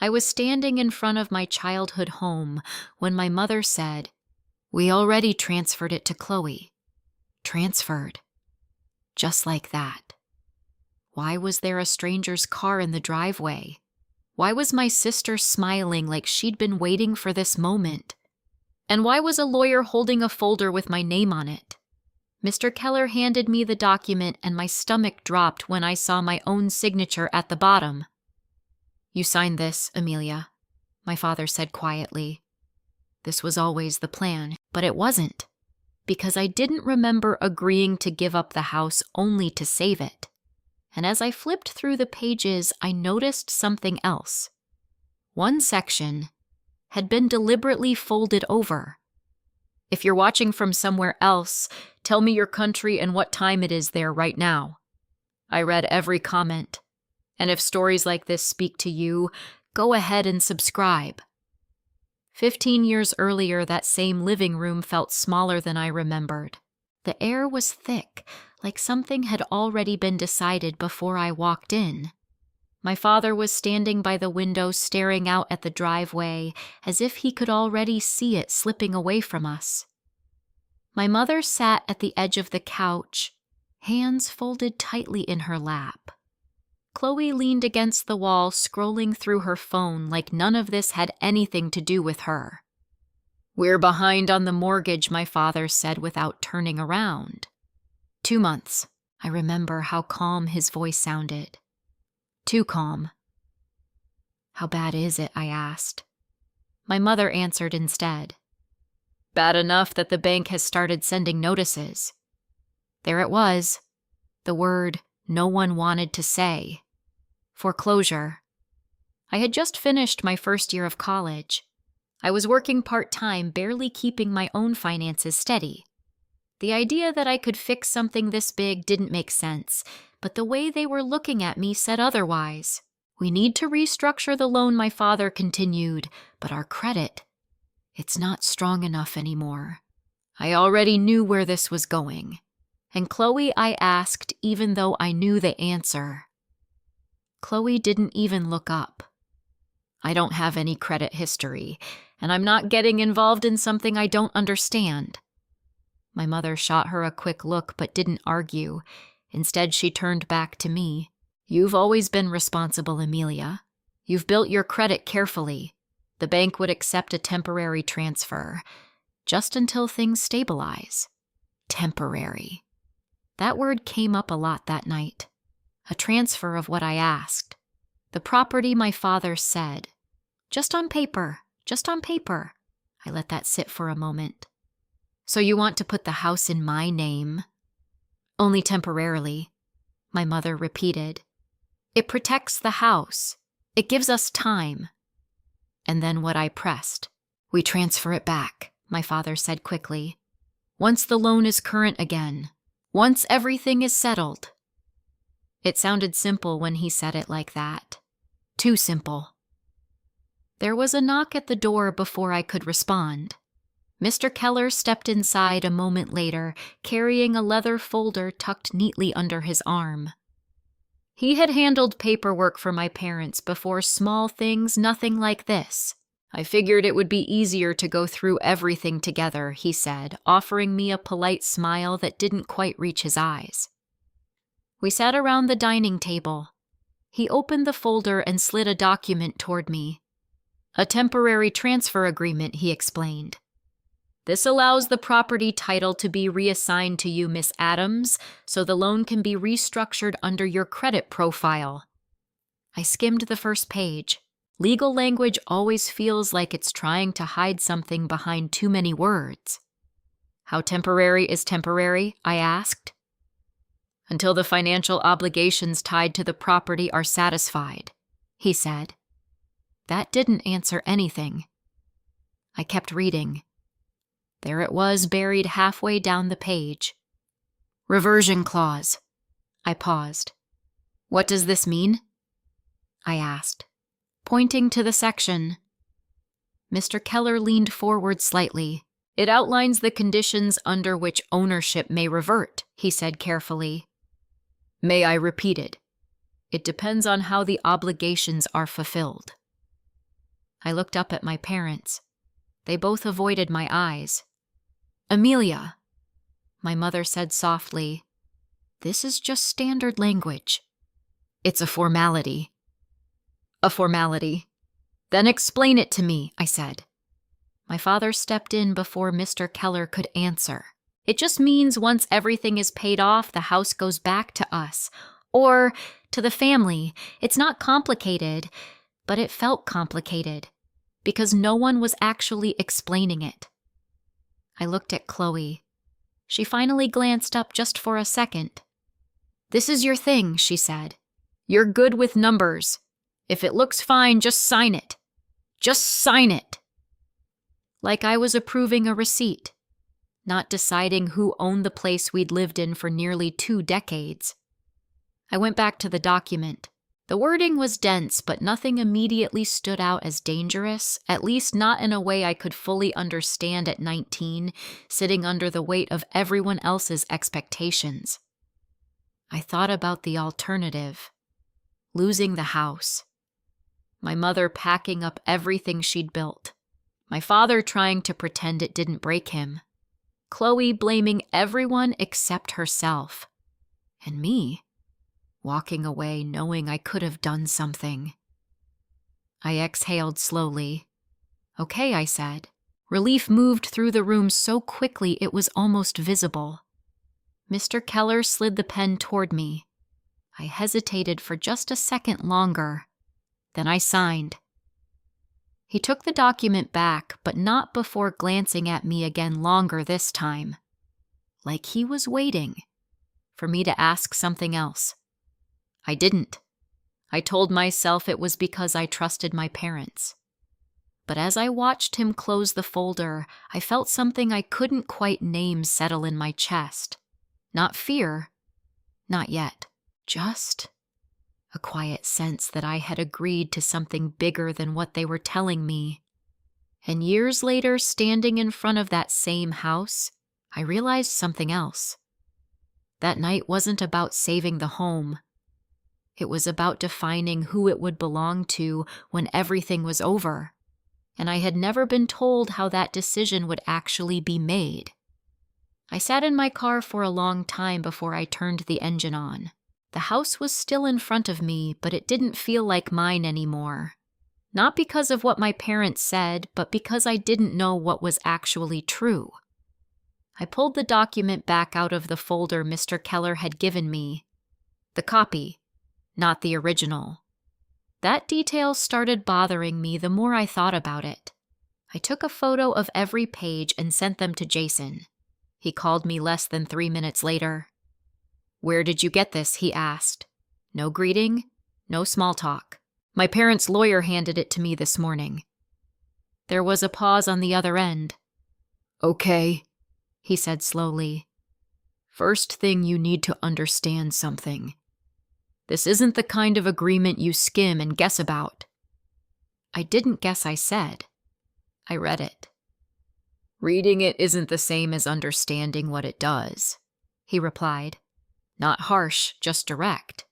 I was standing in front of my childhood home when my mother said, "We already transferred it to Chloe." Transferred. Just like that. Why was there a stranger's car in the driveway? Why was my sister smiling like she'd been waiting for this moment? And why was a lawyer holding a folder with my name on it? Mr. Keller handed me the document and my stomach dropped when I saw my own signature at the bottom. "You signed this, Emilia," my father said quietly. This was always the plan, but it wasn't, because I didn't remember agreeing to give up the house only to save it. And as I flipped through the pages, I noticed something else. One section had been deliberately folded over. "If you're watching from somewhere else, tell me your country and what time it is there right now." I read every comment. And if stories like this speak to you, go ahead and subscribe. 15 years earlier, that same living room felt smaller than I remembered. The air was thick, like something had already been decided before I walked in. My father was standing by the window staring out at the driveway as if he could already see it slipping away from us. My mother sat at the edge of the couch, hands folded tightly in her lap. Chloe leaned against the wall, scrolling through her phone like none of this had anything to do with her. "We're behind on the mortgage," my father said without turning around. 2 months. I remember how calm his voice sounded. Too calm. "How bad is it?" I asked. My mother answered instead. "Bad enough that the bank has started sending notices." There it was. The word no one wanted to say. Foreclosure. I had just finished my first year of college. I was working part-time, barely keeping my own finances steady. The idea that I could fix something this big didn't make sense, but the way they were looking at me said otherwise. "We need to restructure the loan," my father continued, "but our credit, it's not strong enough anymore." I already knew where this was going. And Chloe, I asked, even though I knew the answer. Chloe didn't even look up. "I don't have any credit history, and I'm not getting involved in something I don't understand." My mother shot her a quick look but didn't argue. Instead, she turned back to me. "You've always been responsible, Emilia. You've built your credit carefully. The bank would accept a temporary transfer, just until things stabilize." Temporary. That word came up a lot that night. A transfer of what I asked. The property, my father said. Just on paper, just on paper. I let that sit for a moment. "So you want to put the house in my name?" "Only temporarily," my mother repeated. "It protects the house. It gives us time." And then what I pressed. "We transfer it back," my father said quickly. "Once the loan is current again. Once everything is settled." It sounded simple when he said it like that. Too simple. There was a knock at the door before I could respond. Mr. Keller stepped inside a moment later, carrying a leather folder tucked neatly under his arm. He had handled paperwork for my parents before, small things, nothing like this. "I figured it would be easier to go through everything together," he said, offering me a polite smile that didn't quite reach his eyes. We sat around the dining table. He opened the folder and slid a document toward me. "A temporary transfer agreement," he explained. "This allows the property title to be reassigned to you, Miss Adams, so the loan can be restructured under your credit profile." I skimmed the first page. Legal language always feels like it's trying to hide something behind too many words. "How temporary is temporary?" I asked. "Until the financial obligations tied to the property are satisfied," he said. That didn't answer anything. I kept reading. There it was, buried halfway down the page. "Reversion clause." I paused. "What does this mean?" I asked, pointing to the section. Mr. Keller leaned forward slightly. "It outlines the conditions under which ownership may revert," he said carefully. "May I repeat it? It depends on how the obligations are fulfilled." I looked up at my parents. They both avoided my eyes. "Emilia," my mother said softly, "this is just standard language. It's a formality." "A formality? Then explain it to me," I said. My father stepped in before Mr. Keller could answer. "It just means once everything is paid off, the house goes back to us. Or to the family. It's not complicated, but it felt complicated because no one was actually explaining it." I looked at Chloe. She finally glanced up just for a second. "This is your thing," she said. "You're good with numbers. If it looks fine, just sign it. Just sign it." Like I was approving a receipt, not deciding who owned the place we'd lived in for nearly 2 decades. I went back to the document. The wording was dense, but nothing immediately stood out as dangerous, at least not in a way I could fully understand at 19, sitting under the weight of everyone else's expectations. I thought about the alternative: losing the house. My mother packing up everything she'd built. My father trying to pretend it didn't break him. Chloe blaming everyone except herself. And me walking away knowing I could have done something. I exhaled slowly. "Okay," I said. Relief moved through the room so quickly it was almost visible. Mr. Keller slid the pen toward me. I hesitated for just a second longer. Then I signed. He took the document back, but not before glancing at me again longer this time. Like he was waiting for me to ask something else. I didn't. I told myself it was because I trusted my parents. But as I watched him close the folder, I felt something I couldn't quite name settle in my chest. Not fear. Not yet. Just a quiet sense that I had agreed to something bigger than what they were telling me. And years later, standing in front of that same house, I realized something else. That night wasn't about saving the home. It was about defining who it would belong to when everything was over. And I had never been told how that decision would actually be made. I sat in my car for a long time before I turned the engine on. The house was still in front of me, but it didn't feel like mine anymore. Not because of what my parents said, but because I didn't know what was actually true. I pulled the document back out of the folder Mr. Keller had given me. The copy, not the original. That detail started bothering me the more I thought about it. I took a photo of every page and sent them to Jason. He called me less than 3 minutes later. "Where did you get this?" he asked. No greeting, no small talk. "My parents' lawyer handed it to me this morning." There was a pause on the other end. "Okay," he said slowly. "First thing, you need to understand something. This isn't the kind of agreement you skim and guess about." I didn't guess, I said. I read it. "Reading it isn't the same as understanding what it does," he replied. Not harsh, just direct.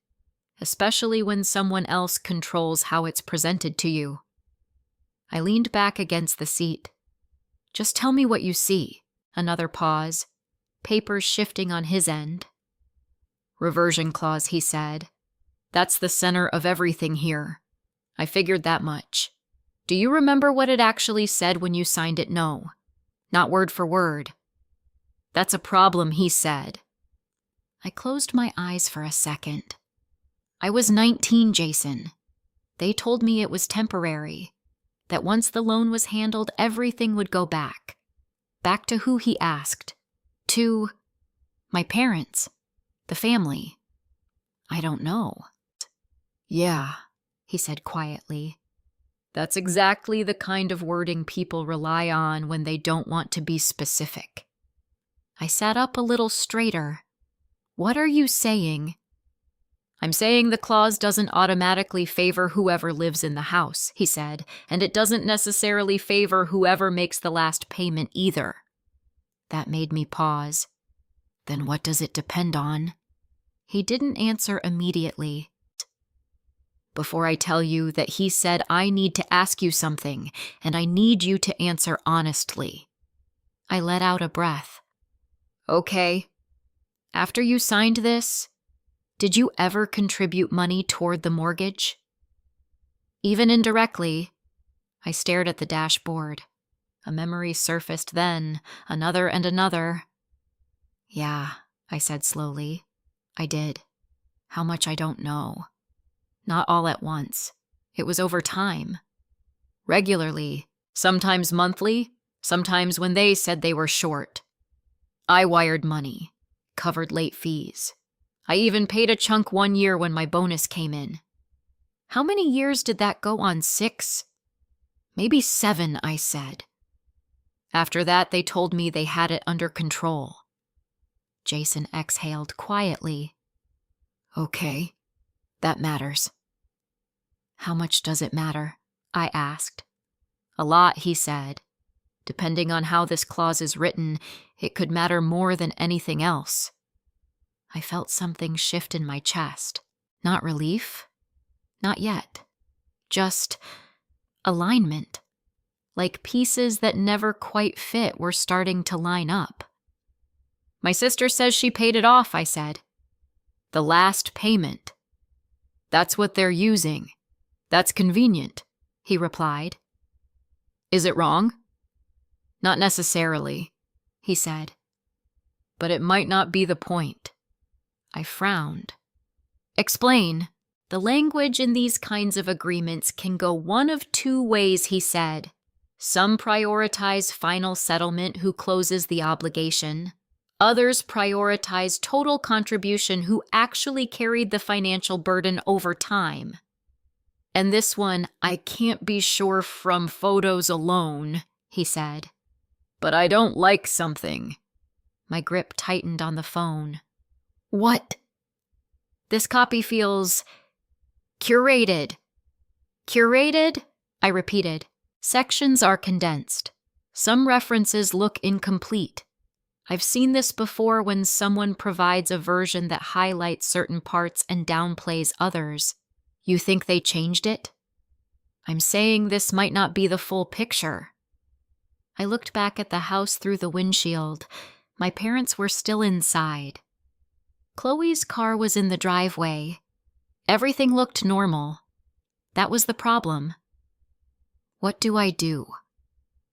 Especially when someone else controls how it's presented to you. I leaned back against the seat. "Just tell me what you see." Another pause. Papers shifting on his end. "Reversion clause," he said. "That's the center of everything here. I figured that much. Do you remember what it actually said when you signed it? No. Not word for word." "That's a problem," he said. I closed my eyes for a second. I was 19, Jason. They told me it was temporary, that once the loan was handled, everything would go back. Back to who he asked. To my parents. The family. I don't know. "Yeah," he said quietly. "That's exactly the kind of wording people rely on when they don't want to be specific." I sat up a little straighter. "What are you saying?" "I'm saying the clause doesn't automatically favor whoever lives in the house," he said, "and it doesn't necessarily favor whoever makes the last payment either." That made me pause. "Then what does it depend on?" He didn't answer immediately. before I tell you that he said I need to ask you something, and I need you to answer honestly. I let out a breath. Okay. After you signed this, did you ever contribute money toward the mortgage? Even indirectly. I stared at the dashboard. A memory surfaced then, another and another. Yeah, I said slowly. I did. How much I don't know. Not all at once. It was over time. Regularly, sometimes monthly, sometimes when they said they were short. I wired money, covered late fees. I even paid a chunk one year when my bonus came in. How many years did that go on? 6? Maybe 7, I said. After that, they told me they had it under control. Jason exhaled quietly. Okay, that matters. How much does it matter? I asked. A lot, he said. Depending on how this clause is written, it could matter more than anything else. I felt something shift in my chest. Not relief. Not yet. Just alignment. Like pieces that never quite fit were starting to line up. My sister says she paid it off, I said. The last payment. That's what they're using. That's convenient, he replied. Is it wrong? Not necessarily, he said. But it might not be the point. I frowned. Explain. The language in these kinds of agreements can go one of 2 ways, he said. Some prioritize final settlement who closes the obligation. Others prioritize total contribution who actually carried the financial burden over time. And this one, I can't be sure from photos alone, he said. But I don't like something. My grip tightened on the phone. What? This copy feels curated. Curated? I repeated. Sections are condensed. Some references look incomplete. I've seen this before when someone provides a version that highlights certain parts and downplays others. You think they changed it? I'm saying this might not be the full picture. I looked back at the house through the windshield. My parents were still inside. Chloe's car was in the driveway. Everything looked normal. That was the problem. What do?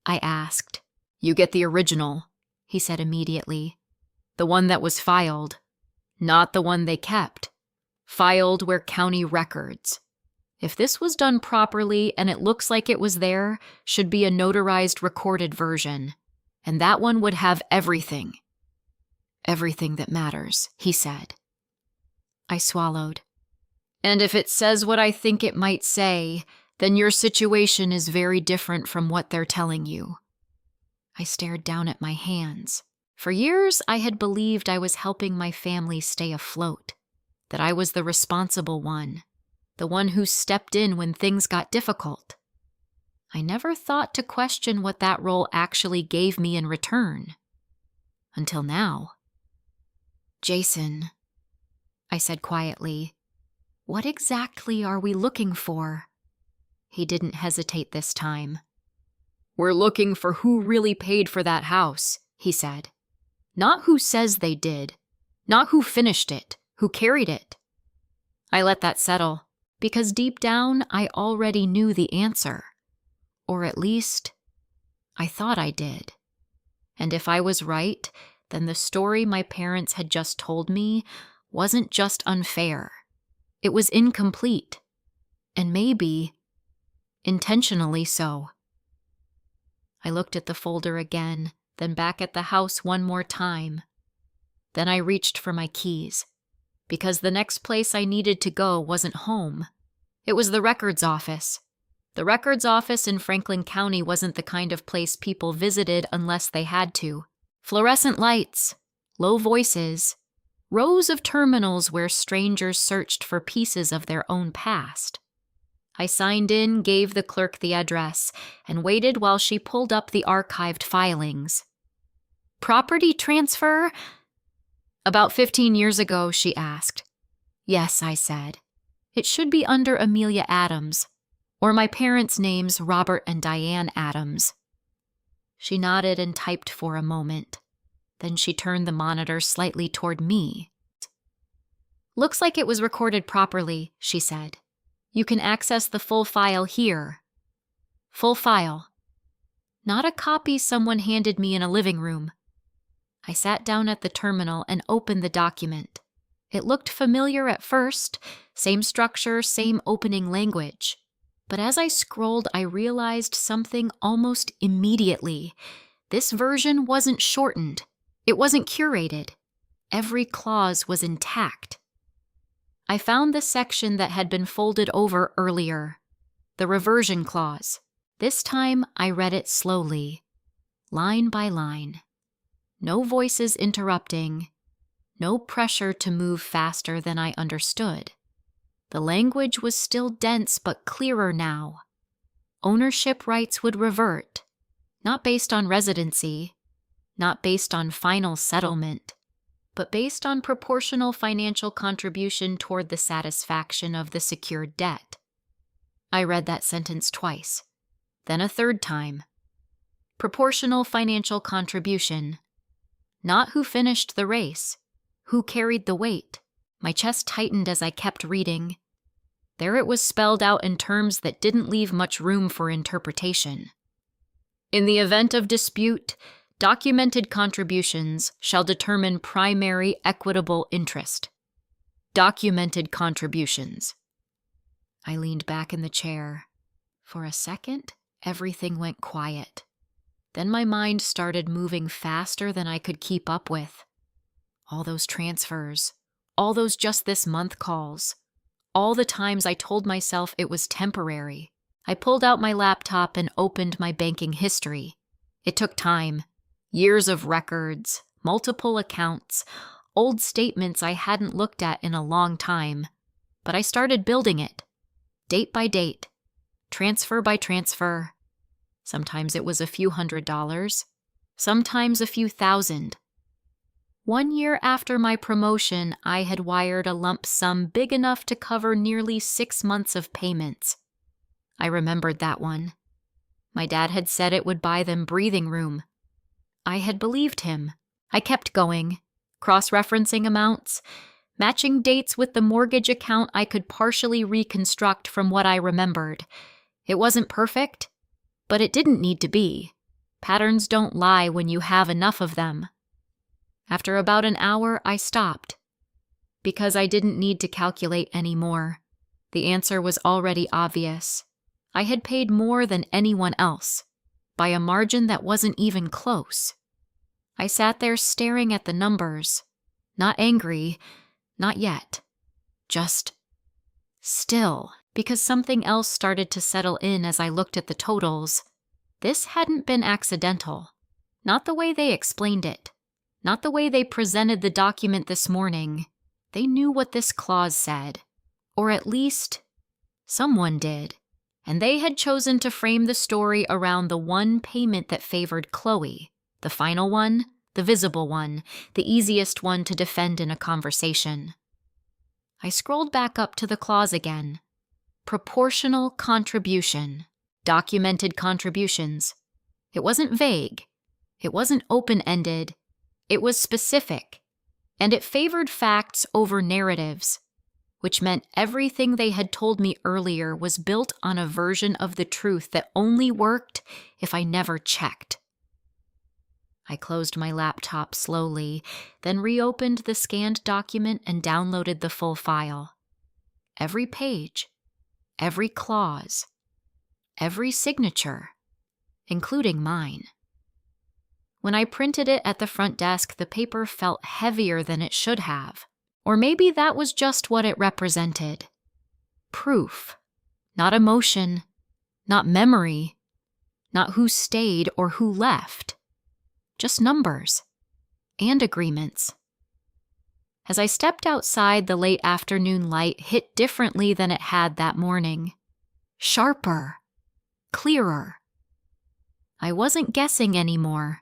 I asked. You get the original, he said immediately. The one that was filed, not the one they kept. Filed were county records. If this was done properly and it looks like it was there, should be a notarized recorded version. And that one would have everything. Everything that matters, he said. I swallowed. And if it says what I think it might say, then your situation is very different from what they're telling you. I stared down at my hands. For years, I had believed I was helping my family stay afloat, that I was the responsible one, the one who stepped in when things got difficult. I never thought to question what that role actually gave me in return. Until now. Jason, I said quietly, what exactly are we looking for? He didn't hesitate this time. We're looking for who really paid for that house, he said. Not who says they did. Not who finished it, who carried it. I let that settle, because deep down I already knew the answer. Or at least, I thought I did. And if I was right, then the story my parents had just told me wasn't just unfair. It was incomplete. And maybe intentionally so. I looked at the folder again, then back at the house one more time. Then I reached for my keys, because the next place I needed to go wasn't home. It was the records office. The records office in Franklin County wasn't the kind of place people visited unless they had to. Fluorescent lights, low voices, rows of terminals where strangers searched for pieces of their own past. I signed in, gave the clerk the address, and waited while she pulled up the archived filings. Property transfer? About 15 years ago, she asked. Yes, I said. It should be under Emilia Adams, or my parents' names Robert and Diane Adams. She nodded and typed for a moment. Then she turned the monitor slightly toward me. "Looks like it was recorded properly," she said. "You can access the full file here." Full file. Not a copy someone handed me in a living room. I sat down at the terminal and opened the document. It looked familiar at first, same structure, same opening language. But as I scrolled, I realized something almost immediately. This version wasn't shortened. It wasn't curated. Every clause was intact. I found the section that had been folded over earlier, the reversion clause. This time I read it slowly, line by line. No voices interrupting, no pressure to move faster than I understood. The language was still dense but clearer now. Ownership rights would revert, not based on residency, not based on final settlement, but based on proportional financial contribution toward the satisfaction of the secured debt. I read that sentence twice, then a third time. Proportional financial contribution. Not who finished the race, who carried the weight. My chest tightened as I kept reading. There it was spelled out in terms that didn't leave much room for interpretation. In the event of dispute, documented contributions shall determine primary equitable interest. Documented contributions. I leaned back in the chair. For a second, everything went quiet. Then my mind started moving faster than I could keep up with. All those transfers, all those just this month calls, all the times I told myself it was temporary. I pulled out my laptop and opened my banking history. It took time. Years of records, multiple accounts, old statements I hadn't looked at in a long time. But I started building it, date by date, transfer by transfer. Sometimes it was a few $100s, sometimes a few thousand. 1 year after my promotion, I had wired a lump sum big enough to cover nearly 6 months of payments. I remembered that one. My dad had said it would buy them breathing room. I had believed him. I kept going, cross-referencing amounts, matching dates with the mortgage account I could partially reconstruct from what I remembered. It wasn't perfect, but it didn't need to be. Patterns don't lie when you have enough of them. After about an hour, I stopped, because I didn't need to calculate anymore. The answer was already obvious. I had paid more than anyone else, by a margin that wasn't even close. I sat there staring at the numbers, not angry, not yet, just still, because something else started to settle in as I looked at the totals. This hadn't been accidental, not the way they explained it, not the way they presented the document this morning. They knew what this clause said, or at least someone did. And they had chosen to frame the story around the one payment that favored Chloe, the final one, the visible one, the easiest one to defend in a conversation. I scrolled back up to the clause again. Proportional contribution. Documented contributions. It wasn't vague. It wasn't open-ended. It was specific. And it favored facts over narratives, which meant everything they had told me earlier was built on a version of the truth that only worked if I never checked. I closed my laptop slowly, then reopened the scanned document and downloaded the full file. Every page, every clause, every signature, including mine. When I printed it at the front desk, the paper felt heavier than it should have. Or maybe that was just what it represented. Proof. Not emotion. Not memory. Not who stayed or who left. Just numbers. And agreements. As I stepped outside, the late afternoon light hit differently than it had that morning. Sharper. Clearer. I wasn't guessing anymore.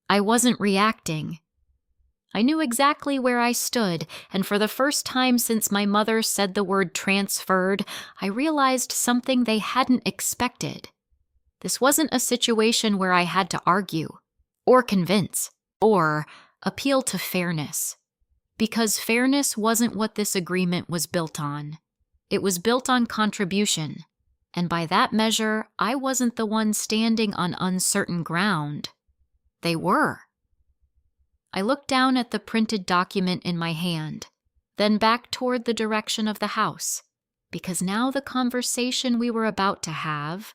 I wasn't reacting. I knew exactly where I stood, and for the first time since my mother said the word transferred, I realized something they hadn't expected. This wasn't a situation where I had to argue, or convince, or appeal to fairness. Because fairness wasn't what this agreement was built on. It was built on contribution, and by that measure, I wasn't the one standing on uncertain ground. They were. I looked down at the printed document in my hand, then back toward the direction of the house, because now the conversation we were about to have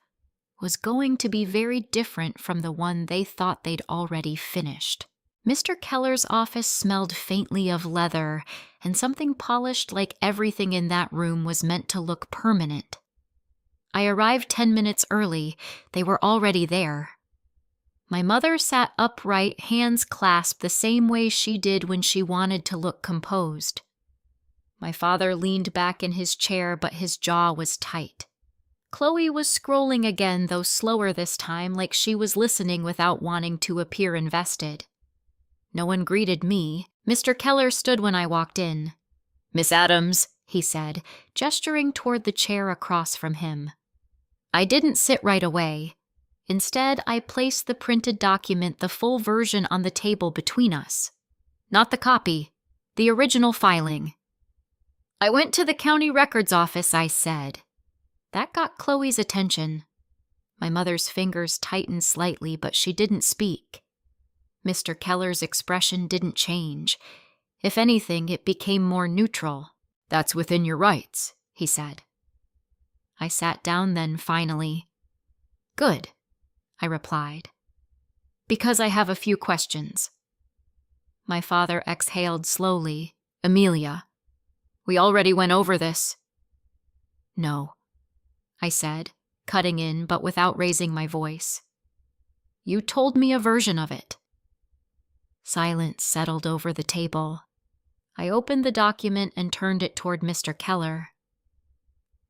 was going to be very different from the one they thought they'd already finished. Mr. Keller's office smelled faintly of leather, and something polished like everything in that room was meant to look permanent. I arrived 10 minutes early. They were already there. My mother sat upright, hands clasped the same way she did when she wanted to look composed. My father leaned back in his chair, but his jaw was tight. Chloe was scrolling again, though slower this time, like she was listening without wanting to appear invested. No one greeted me. Mr. Keller stood when I walked in. "Miss Adams," he said, gesturing toward the chair across from him. I didn't sit right away. Instead, I placed the printed document, the full version, on the table between us. Not the copy, the original filing. "I went to the county records office," I said. That got Chloe's attention. My mother's fingers tightened slightly, but she didn't speak. Mr. Keller's expression didn't change. If anything, it became more neutral. "That's within your rights," he said. I sat down then, finally. "Good," I replied, "because I have a few questions." My father exhaled slowly. "Emilia, we already went over this." "No," I said, cutting in but without raising my voice. "You told me a version of it." Silence settled over the table. I opened the document and turned it toward Mr. Keller.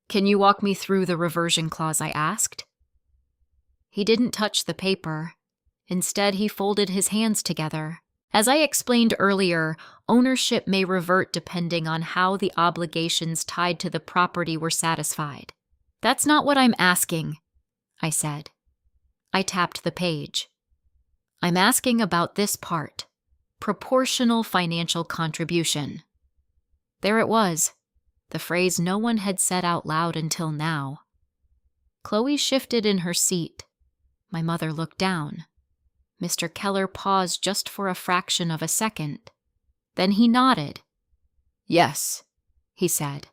"Can you walk me through the reversion clause?" I asked. He didn't touch the paper. Instead, he folded his hands together. As I explained earlier, ownership may revert depending on how the obligations tied to the property were satisfied. "That's not what I'm asking," I said. I tapped the page. "I'm asking about this part, proportional financial contribution." There it was, the phrase no one had said out loud until now. Chloe shifted in her seat. My mother looked down. Mr. Keller paused just for a fraction of a second. Then he nodded. "Yes," he said.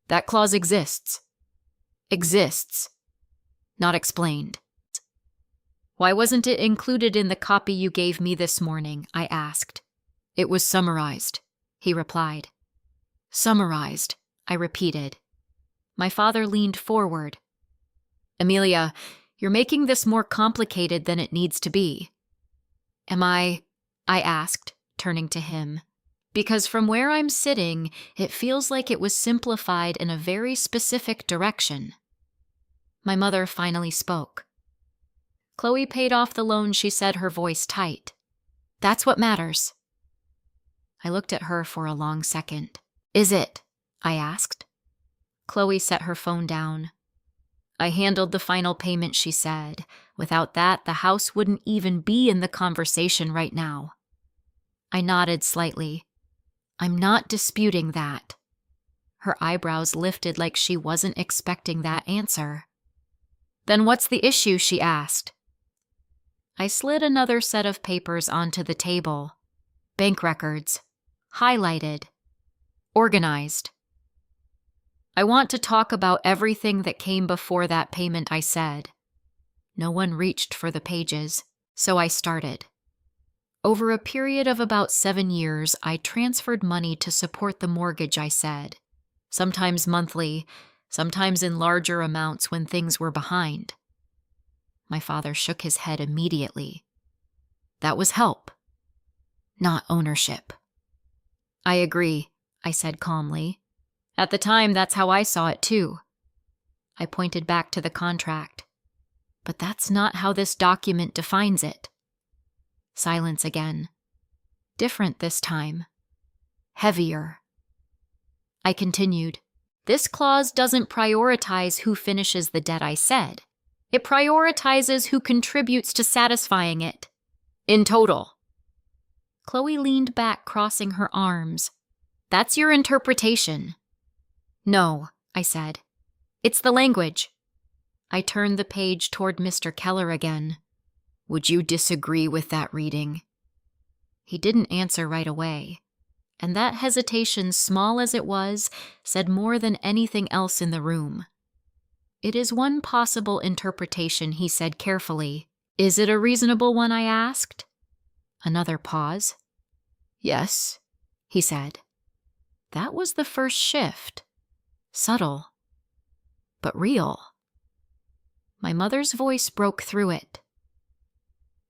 "That clause exists." "Exists." Not explained. "Why wasn't it included in the copy you gave me this morning?" I asked. "It was summarized," he replied. "Summarized," I repeated. My father leaned forward. "Emilia, you're making this more complicated than it needs to be." "Am I?" I asked, turning to him. Because from where I'm sitting, it feels like it was simplified in a very specific direction. My mother finally spoke. "Chloe paid off the loan," she said, her voice tight. "That's what matters." I looked at her for a long second. "Is it?" I asked. Chloe set her phone down. "I handled the final payment," she said. "Without that, the house wouldn't even be in the conversation right now." I nodded slightly. "I'm not disputing that." Her eyebrows lifted like she wasn't expecting that answer. "Then what's the issue?" she asked. I slid another set of papers onto the table. Bank records. Highlighted. Organized. "I want to talk about everything that came before that payment," I said. No one reached for the pages, so I started. "Over a period of about 7 years, I transferred money to support the mortgage," I said. "Sometimes monthly, sometimes in larger amounts when things were behind." My father shook his head immediately. "That was help, not ownership." "I agree," I said calmly. "At the time, that's how I saw it too." I pointed back to the contract. "But that's not how this document defines it." Silence again. Different this time. Heavier. I continued. This clause doesn't prioritize who finishes the debt, I said. It prioritizes who contributes to satisfying it. In total. Chloe leaned back, crossing her arms. That's your interpretation. No, I said. It's the language. I turned the page toward Mr. Keller again. Would you disagree with that reading? He didn't answer right away, and that hesitation, small as it was, said more than anything else in the room. It is one possible interpretation, he said carefully. Is it a reasonable one, I asked? Another pause. Yes, he said. That was the first shift. Subtle, but real. My mother's voice broke through it.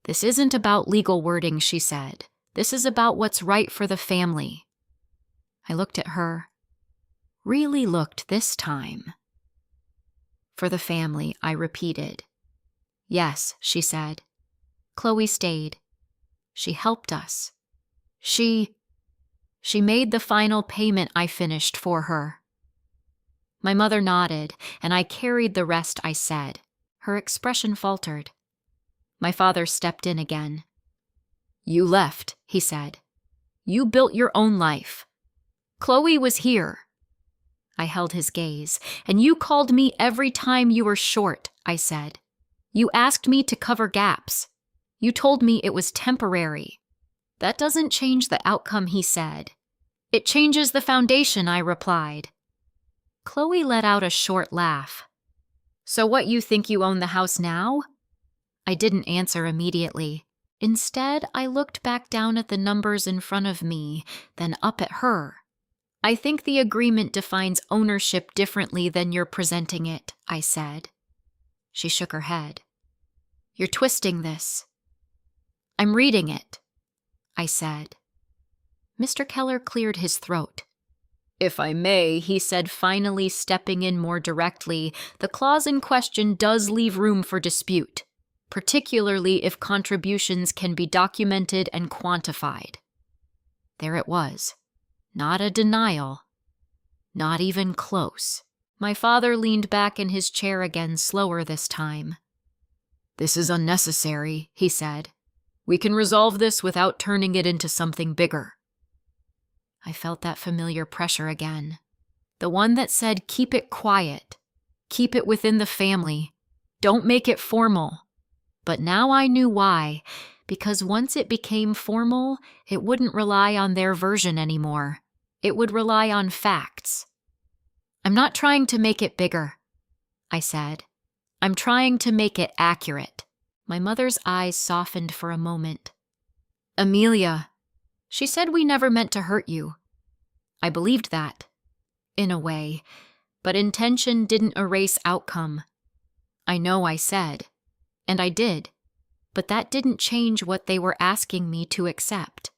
This isn't about legal wording, she said. This is about what's right for the family. I looked at her. Really looked this time. For the family, I repeated. Yes, she said. Chloe stayed. She helped us. She made the final payment I finished for her. My mother nodded, and I carried the rest I said. Her expression faltered. My father stepped in again. You left, he said. You built your own life. Chloe was here. I held his gaze. And you called me every time you were short, I said. You asked me to cover gaps. You told me it was temporary. That doesn't change the outcome, he said. It changes the foundation, I replied. Chloe let out a short laugh. So what, you think you own the house now? I didn't answer immediately. Instead, I looked back down at the numbers in front of me, then up at her. I think the agreement defines ownership differently than you're presenting it, I said. She shook her head. You're twisting this. I'm reading it, I said. Mr. Keller cleared his throat. If I may, he said, finally stepping in more directly, the clause in question does leave room for dispute, particularly if contributions can be documented and quantified. There it was. Not a denial. Not even close. My father leaned back in his chair again, slower this time. This is unnecessary, he said. We can resolve this without turning it into something bigger. I felt that familiar pressure again. The one that said, keep it quiet. Keep it within the family. Don't make it formal. But now I knew why, because once it became formal, it wouldn't rely on their version anymore. It would rely on facts. I'm not trying to make it bigger, I said. I'm trying to make it accurate. My mother's eyes softened for a moment. Emilia, she said we never meant to hurt you. I believed that, in a way, but intention didn't erase outcome. I know I said, and I did, but that didn't change what they were asking me to accept.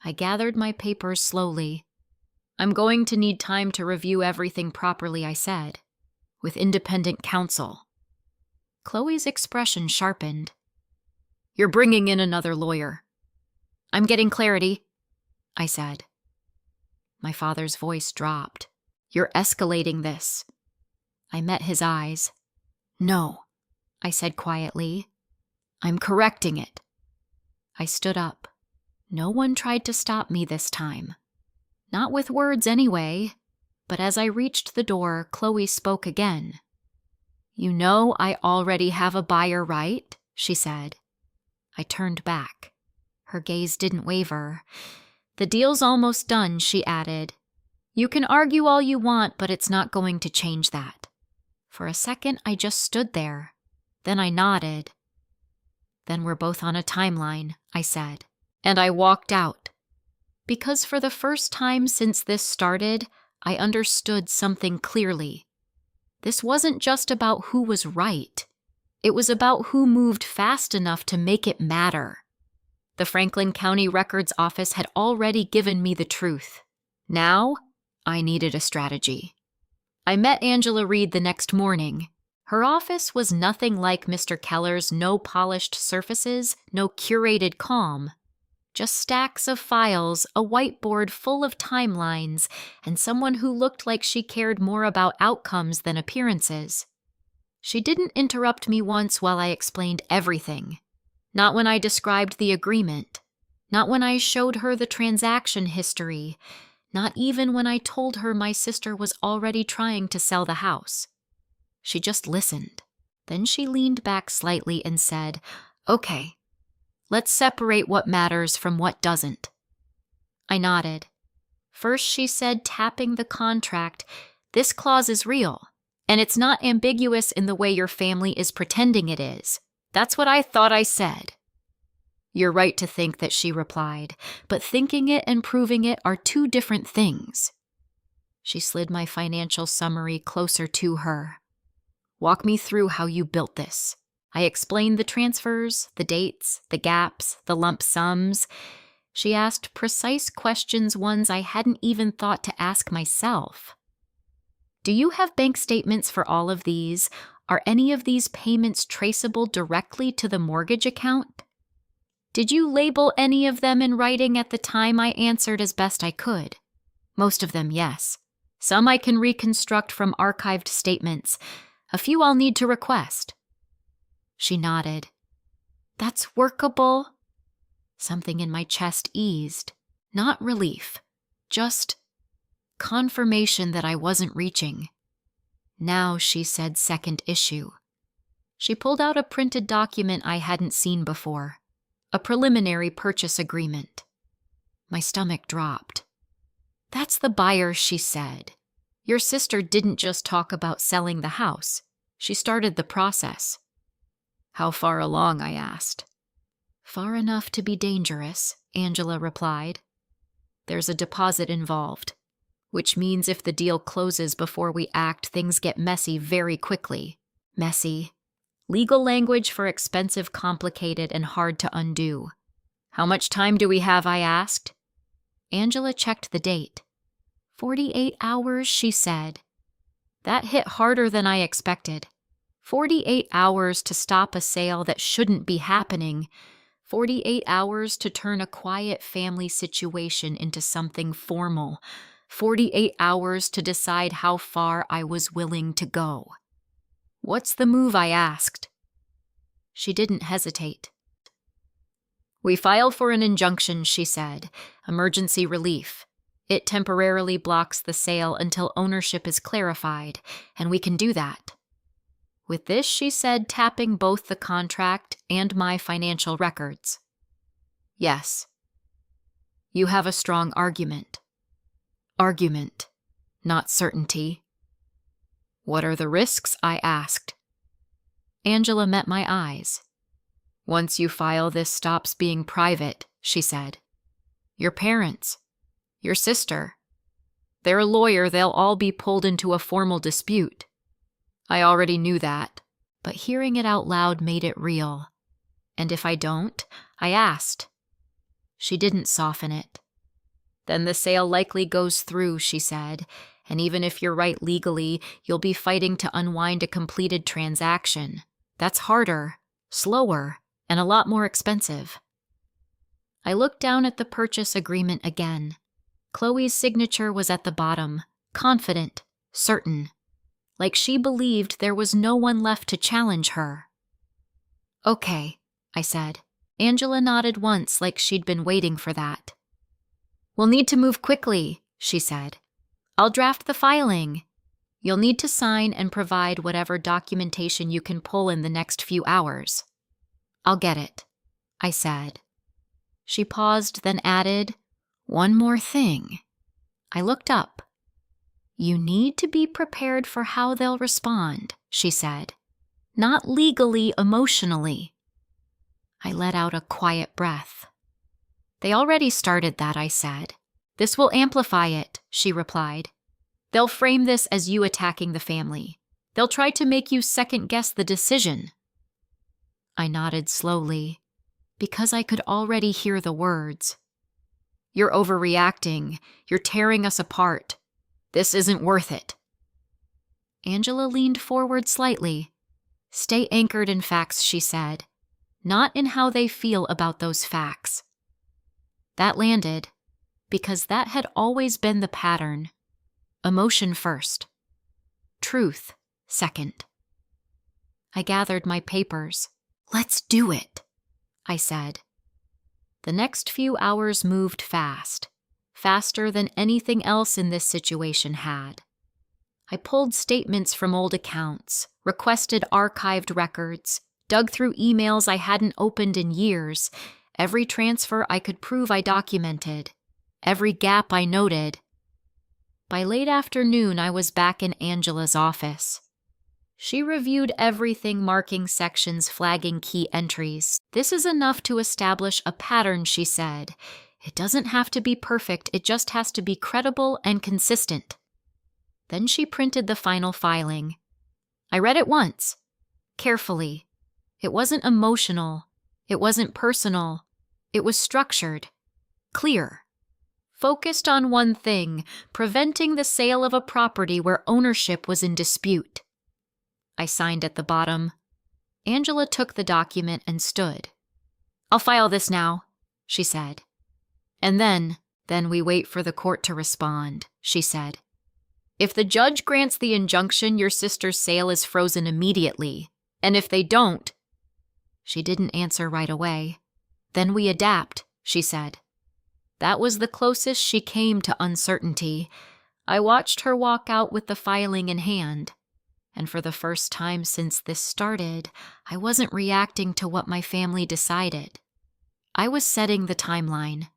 I gathered my papers slowly. I'm going to need time to review everything properly, I said, with independent counsel. Chloe's expression sharpened. You're bringing in another lawyer. I'm getting clarity, I said. My father's voice dropped. You're escalating this. I met his eyes. No, I said quietly. I'm correcting it. I stood up. No one tried to stop me this time. Not with words anyway, but as I reached the door, Chloe spoke again. You know I already have a buyer, right? She said. I turned back. Her gaze didn't waver. The deal's almost done, she added. You can argue all you want, but it's not going to change that. For a second, I just stood there. Then I nodded. Then we're both on a timeline, I said. And I walked out. Because for the first time since this started, I understood something clearly. This wasn't just about who was right. It was about who moved fast enough to make it matter. The Franklin County Records Office had already given me the truth. Now, I needed a strategy. I met Angela Reed the next morning. Her office was nothing like Mr. Keller's no polished surfaces, no curated calm. Just stacks of files, a whiteboard full of timelines, and someone who looked like she cared more about outcomes than appearances. She didn't interrupt me once while I explained everything. Not when I described the agreement. Not when I showed her the transaction history. Not even when I told her my sister was already trying to sell the house. She just listened. Then she leaned back slightly and said, "Okay, let's separate what matters from what doesn't." I nodded. First she said, tapping the contract, "This clause is real, and it's not ambiguous in the way your family is pretending it is. That's what I thought I said." "You're right to think that," she replied, "but thinking it and proving it are two different things." She slid my financial summary closer to her. "Walk me through how you built this." I explained the transfers, the dates, the gaps, the lump sums. She asked precise questions, ones I hadn't even thought to ask myself. "Do you have bank statements for all of these? Are any of these payments traceable directly to the mortgage account? Did you label any of them in writing at the time?" I answered as best I could. "Most of them, yes. Some I can reconstruct from archived statements. A few I'll need to request." She nodded. "That's workable." Something in my chest eased. Not relief, just confirmation that I wasn't reaching. "Now," she said, "second issue." She pulled out a printed document I hadn't seen before. A preliminary purchase agreement. My stomach dropped. "That's the buyer," she said. "Your sister didn't just talk about selling the house. She started the process." "How far along?" I asked. "Far enough to be dangerous," Angela replied. "There's a deposit involved, which means if the deal closes before we act, things get messy very quickly. Messy. Legal language for expensive, complicated, and hard to undo." "How much time do we have?" I asked. Angela checked the date. 48 hours, she said. That hit harder than I expected. 48 hours to stop a sale that shouldn't be happening. 48 hours to turn a quiet family situation into something formal. 48 hours to decide how far I was willing to go. "What's the move?" I asked. She didn't hesitate. "We filed for an injunction," she said. "Emergency relief. It temporarily blocks the sale until ownership is clarified, and we can do that." With this, she said, tapping both the contract and my financial records. "Yes. You have a strong argument." "Argument, not certainty." "What are the risks?" I asked. Angela met my eyes. "Once you file, this stops being private," she said. "Your parents, your sister, their lawyer, they'll all be pulled into a formal dispute." I already knew that, but hearing it out loud made it real. "And if I don't?" I asked. She didn't soften it. "Then the sale likely goes through," she said, "and even if you're right legally, you'll be fighting to unwind a completed transaction. That's harder, slower, and a lot more expensive." I looked down at the purchase agreement again. Chloe's signature was at the bottom, confident, certain, like she believed there was no one left to challenge her. "Okay," I said. Angela nodded once, like she'd been waiting for that. "We'll need to move quickly," she said. "I'll draft the filing. You'll need to sign and provide whatever documentation you can pull in the next few hours." "I'll get it," I said. She paused, then added, "One more thing." I looked up. "You need to be prepared for how they'll respond," she said. "Not legally, emotionally." I let out a quiet breath. "They already started that," I said. "This will amplify it," she replied. "They'll frame this as you attacking the family. They'll try to make you second-guess the decision." I nodded slowly, because I could already hear the words. "You're overreacting. You're tearing us apart. This isn't worth it." Angela leaned forward slightly. "Stay anchored in facts," she said. "Not in how they feel about those facts." That landed, because that had always been the pattern. Emotion first. Truth second. I gathered my papers. "Let's do it," I said. The next few hours moved fast, faster than anything else in this situation had. I pulled statements from old accounts, requested archived records, dug through emails I hadn't opened in years. Every transfer I could prove I documented. Every gap I noted. By late afternoon, I was back in Angela's office. She reviewed everything, marking sections, flagging key entries. "This is enough to establish a pattern," she said. "It doesn't have to be perfect, it just has to be credible and consistent." Then she printed the final filing. I read it once, carefully. It wasn't emotional. It wasn't personal. It was structured, clear, focused on one thing: preventing the sale of a property where ownership was in dispute. I signed at the bottom. Angela took the document and stood. "I'll file this now," she said. "And then we wait for the court to respond," she said. "If the judge grants the injunction, your sister's sale is frozen immediately. And if they don't—" She didn't answer right away. "Then we adapt," she said. That was the closest she came to uncertainty. I watched her walk out with the filing in hand. And for the first time since this started, I wasn't reacting to what my family decided. I was setting the timeline.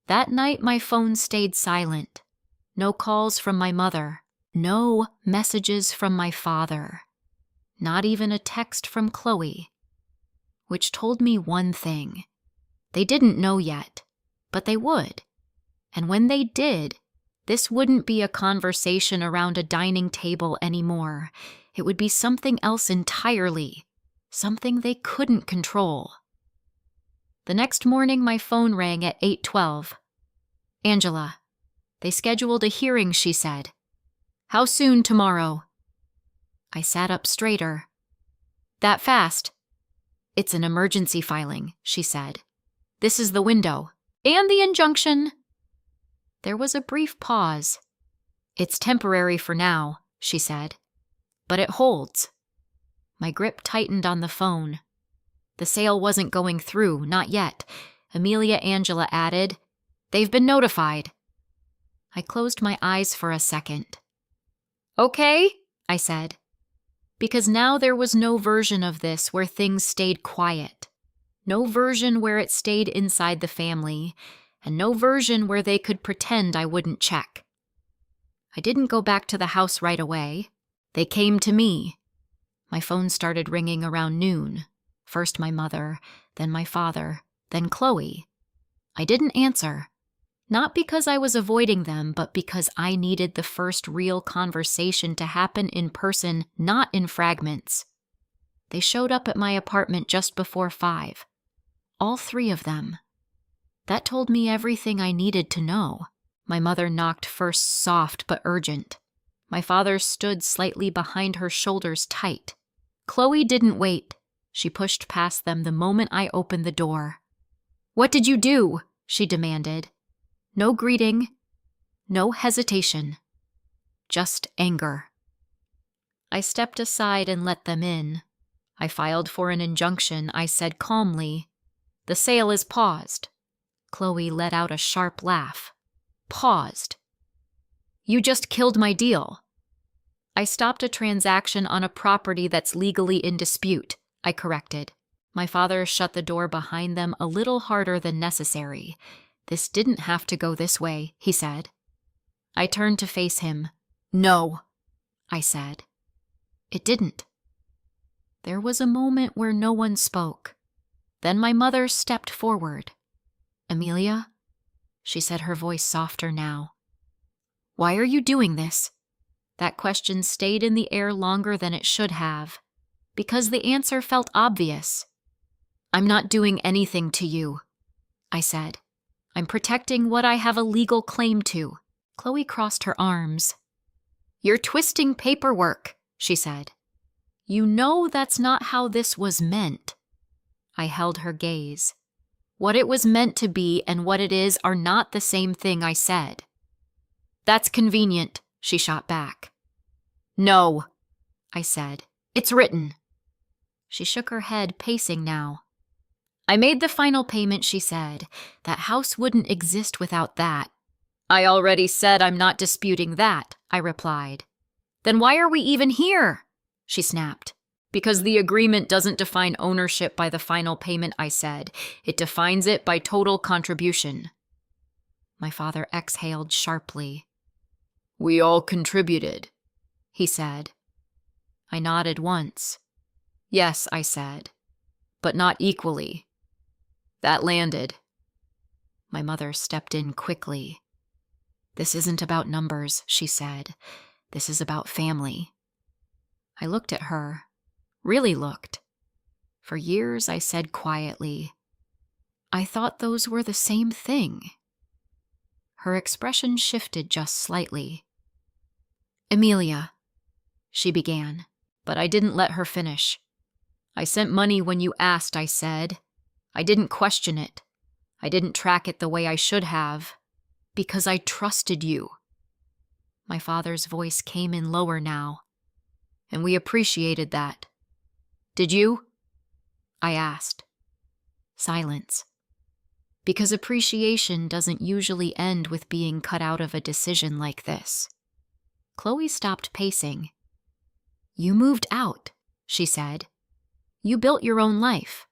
That night, my phone stayed silent. No calls from my mother. No messages from my father. Not even a text from Chloe. Which told me one thing. They didn't know yet, but they would. And when they did, this wouldn't be a conversation around a dining table anymore. It would be something else entirely. Something they couldn't control. The next morning, my phone rang at 8:12. "Angela, they scheduled a hearing," she said. "How soon tomorrow?" I sat up straighter. "That fast?" "It's an emergency filing," she said. "This is the window. And the injunction." There was a brief pause. "It's temporary for now," she said. "But it holds." My grip tightened on the phone. "The sale wasn't going through, not yet," Angela added. "They've been notified." I closed my eyes for a second. "Okay," I said. Because now there was no version of this where things stayed quiet. No version where it stayed inside the family. And no version where they could pretend I wouldn't check. I didn't go back to the house right away. They came to me. My phone started ringing around noon. First my mother, then my father, then Chloe. I didn't answer. Not because I was avoiding them, but because I needed the first real conversation to happen in person, not in fragments. They showed up at my apartment just before 5. All 3 of them. That told me everything I needed to know. My mother knocked first, soft but urgent. My father stood slightly behind her shoulders tight. Chloe didn't wait. She pushed past them the moment I opened the door. "What did you do?" she demanded. No greeting, no hesitation. Just anger. I stepped aside and let them in. I filed for an injunction. I said calmly, "The sale is paused." Chloe let out a sharp laugh. "Paused. You just killed my deal." "I stopped a transaction on a property that's legally in dispute," I corrected. My father shut the door behind them a little harder than necessary. "This didn't have to go this way," he said. I turned to face him. "No," I said. It didn't. There was a moment where no one spoke. Then my mother stepped forward. "Emilia?" She said, her voice softer now. "Why are you doing this?" That question stayed in the air longer than it should have, because the answer felt obvious. "I'm not doing anything to you," I said. "I'm protecting what I have a legal claim to." Chloe crossed her arms. "You're twisting paperwork," she said. "You know that's not how this was meant." I held her gaze. What it was meant to be and what it is are not the same thing, I said. That's convenient, she shot back. No, I said. It's written. She shook her head, pacing now. I made the final payment, she said. That house wouldn't exist without that. I already said I'm not disputing that, I replied. Then why are we even here? She snapped. Because the agreement doesn't define ownership by the final payment, I said. It defines it by total contribution. My father exhaled sharply. We all contributed, he said. I nodded once. Yes, I said, but not equally. That landed. My mother stepped in quickly. This isn't about numbers, she said. This is about family. I looked at her, really looked. For years I said quietly, I thought those were the same thing. Her expression shifted just slightly. Emilia, she began, but I didn't let her finish. I sent money when you asked, I said. I didn't question it. I didn't track it the way I should have, because I trusted you. My father's voice came in lower now, and we appreciated that. Did you? I asked. Silence. Because appreciation doesn't usually end with being cut out of a decision like this. Chloe stopped pacing. You moved out, she said. You built your own life.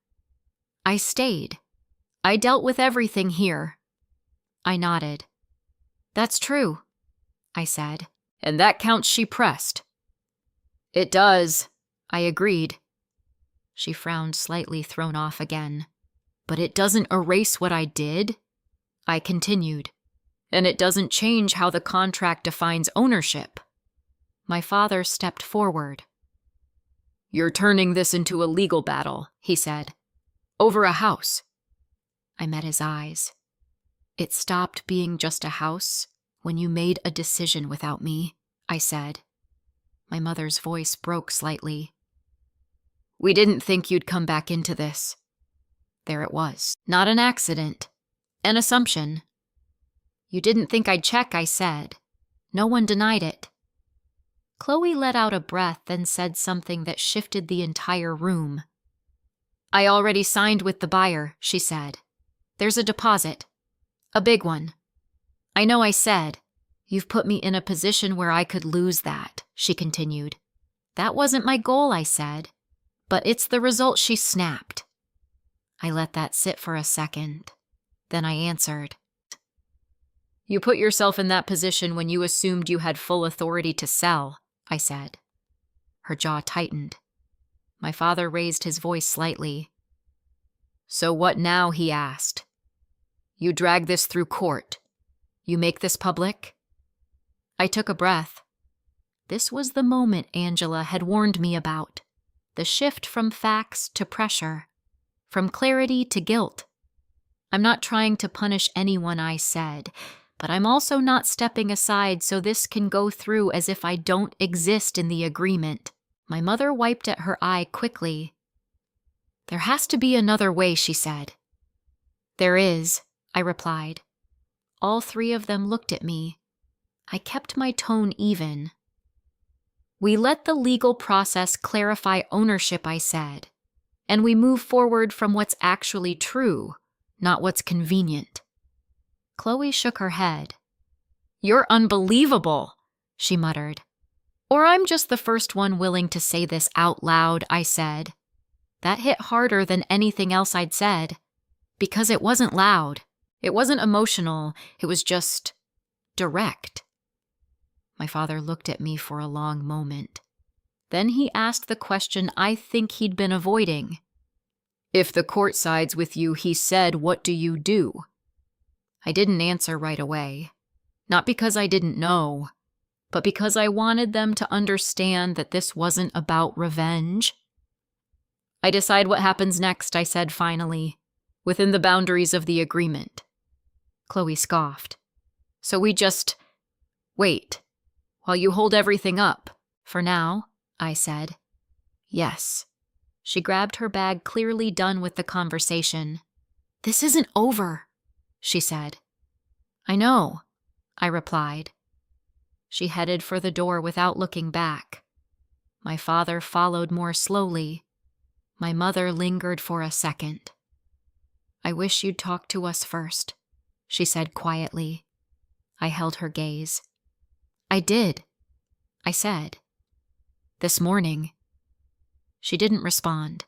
I stayed. I dealt with everything here. I nodded. That's true, I said. And that counts, she pressed. It does, I agreed. She frowned slightly, thrown off again. But it doesn't erase what I did, I continued. And it doesn't change how the contract defines ownership. My father stepped forward. You're turning this into a legal battle, he said. Over a house. I met his eyes. It stopped being just a house when you made a decision without me, I said. My mother's voice broke slightly. We didn't think you'd come back into this. There it was. Not an accident. An assumption. You didn't think I'd check, I said. No one denied it. Chloe let out a breath and said something that shifted the entire room. I already signed with the buyer, she said. There's a deposit. A big one. I know I said, you've put me in a position where I could lose that, she continued. That wasn't my goal, I said. But it's the result, she snapped. I let that sit for a second. Then I answered. You put yourself in that position when you assumed you had full authority to sell, I said. Her jaw tightened. My father raised his voice slightly. So what now, he asked. You drag this through court. You make this public? I took a breath. This was the moment Angela had warned me about. The shift from facts to pressure. From clarity to guilt. I'm not trying to punish anyone, I said, but I'm also not stepping aside so this can go through as if I don't exist in the agreement. My mother wiped at her eye quickly. There has to be another way, she said. There is, I replied. All three of them looked at me. I kept my tone even. We let the legal process clarify ownership, I said. And we move forward from what's actually true, not what's convenient. Chloe shook her head. You're unbelievable, she muttered. Or I'm just the first one willing to say this out loud, I said. That hit harder than anything else I'd said. Because it wasn't loud. It wasn't emotional. It was just direct. My father looked at me for a long moment. Then he asked the question I think he'd been avoiding. If the court sides with you, he said, what do you do? I didn't answer right away. Not because I didn't know, but because I wanted them to understand that this wasn't about revenge. I decide what happens next, I said finally, within the boundaries of the agreement. Chloe scoffed. So we just wait, while you hold everything up, for now, I said. Yes. She grabbed her bag, clearly done with the conversation. "This isn't over," she said. "I know," I replied. She headed for the door without looking back. My father followed more slowly. My mother lingered for a second. "I wish you'd talk to us first," she said quietly. I held her gaze. "I did," I said. "This morning." She didn't respond,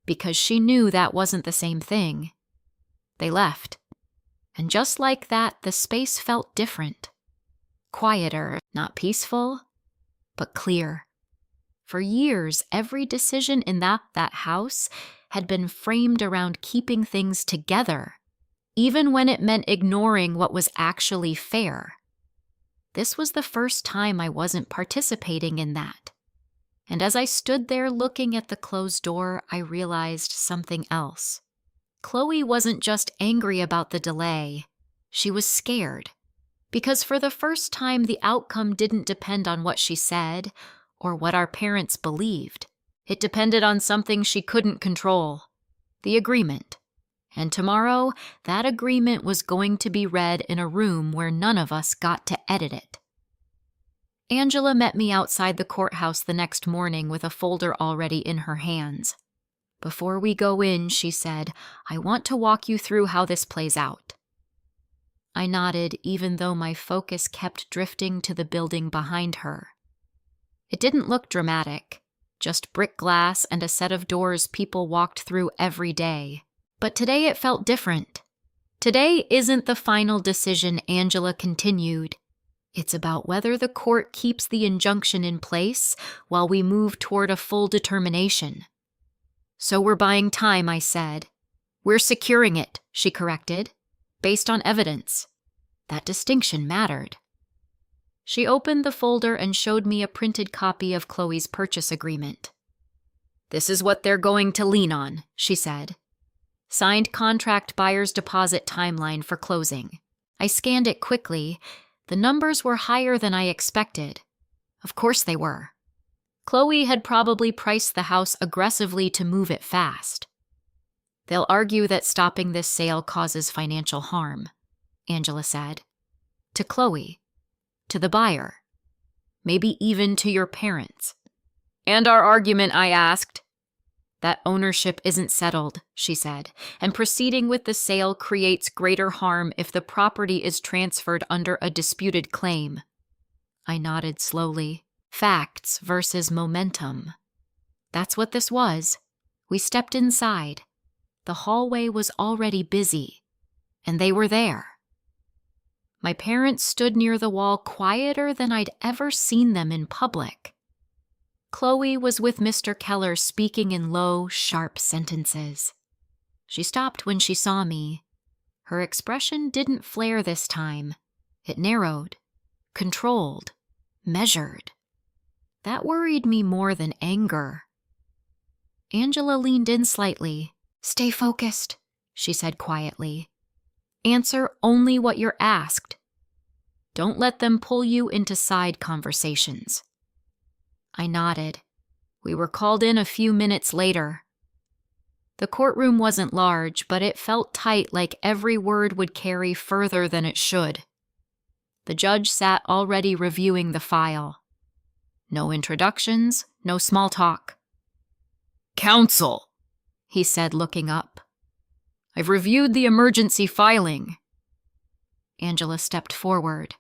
because she knew that wasn't the same thing. They left, and just like that, the space felt different. Quieter, not peaceful, but clear. For years, every decision in that house had been framed around keeping things together, even when it meant ignoring what was actually fair. This was the first time I wasn't participating in that. And as I stood there looking at the closed door, I realized something else. Chloe wasn't just angry about the delay. She was scared. Because for the first time, the outcome didn't depend on what she said or what our parents believed. It depended on something she couldn't control, the agreement. And tomorrow, that agreement was going to be read in a room where none of us got to edit it. Angela met me outside the courthouse the next morning with a folder already in her hands. "Before we go in," she said, "I want to walk you through how this plays out." I nodded, even though my focus kept drifting to the building behind her. It didn't look dramatic, just brick glass and a set of doors people walked through every day. But today it felt different. "Today isn't the final decision," Angela continued. "It's about whether the court keeps the injunction in place while we move toward a full determination." "So we're buying time," I said. "We're securing it," she corrected, "based on evidence." That distinction mattered. She opened the folder and showed me a printed copy of Chloe's purchase agreement. "This is what they're going to lean on," she said. "Signed contract buyer's deposit timeline for closing." I scanned it quickly. The numbers were higher than I expected. Of course they were. Chloe had probably priced the house aggressively to move it fast. "They'll argue that stopping this sale causes financial harm," Angela said. "To Chloe, to the buyer, maybe even to your parents." "And our argument," I asked. "That ownership isn't settled," she said, "and proceeding with the sale creates greater harm if the property is transferred under a disputed claim." I nodded slowly. Facts versus momentum. That's what this was. We stepped inside. The hallway was already busy, and they were there. My parents stood near the wall, quieter than I'd ever seen them in public. Chloe was with Mr. Keller, speaking in low, sharp sentences. She stopped when she saw me. Her expression didn't flare this time. It narrowed, controlled, measured. That worried me more than anger. Angela leaned in slightly. "Stay focused," she said quietly. "Answer only what you're asked. Don't let them pull you into side conversations." I nodded. We were called in a few minutes later. The courtroom wasn't large, but it felt tight, like every word would carry further than it should. The judge sat already reviewing the file. No introductions, no small talk. "Counsel," he said, looking up. "I've reviewed the emergency filing." Angela stepped forward.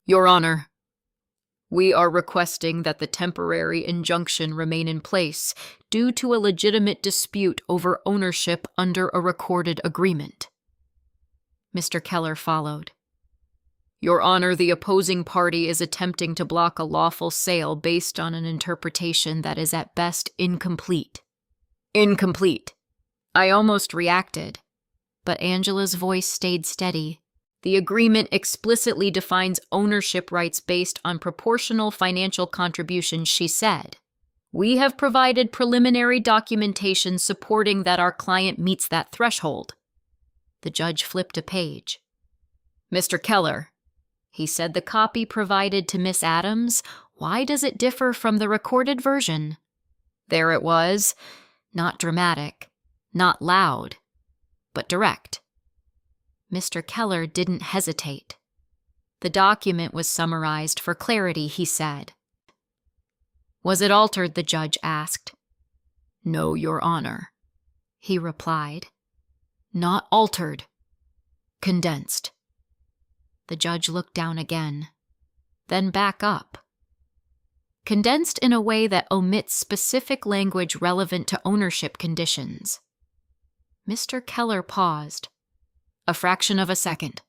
"Your Honor, we are requesting that the temporary injunction remain in place due to a legitimate dispute over ownership under a recorded agreement." Mr. Keller followed. "Your Honor, the opposing party is attempting to block a lawful sale based on an interpretation that is at best incomplete." Incomplete. I almost reacted, but Angela's voice stayed steady. "The agreement explicitly defines ownership rights based on proportional financial contributions," she said. "We have provided preliminary documentation supporting that our client meets that threshold." The judge flipped a page. "Mr. Keller," he said, "the copy provided to Miss Adams, why does it differ from the recorded version?" There it was. Not dramatic, not loud, but direct. Mr. Keller didn't hesitate. The document was summarized for clarity, he said. Was it altered? The judge asked. No, Your Honor, he replied. Not altered. Condensed. The judge looked down again, then back up. Condensed in a way that omits specific language relevant to ownership conditions. Mr. Keller paused. A fraction of a second.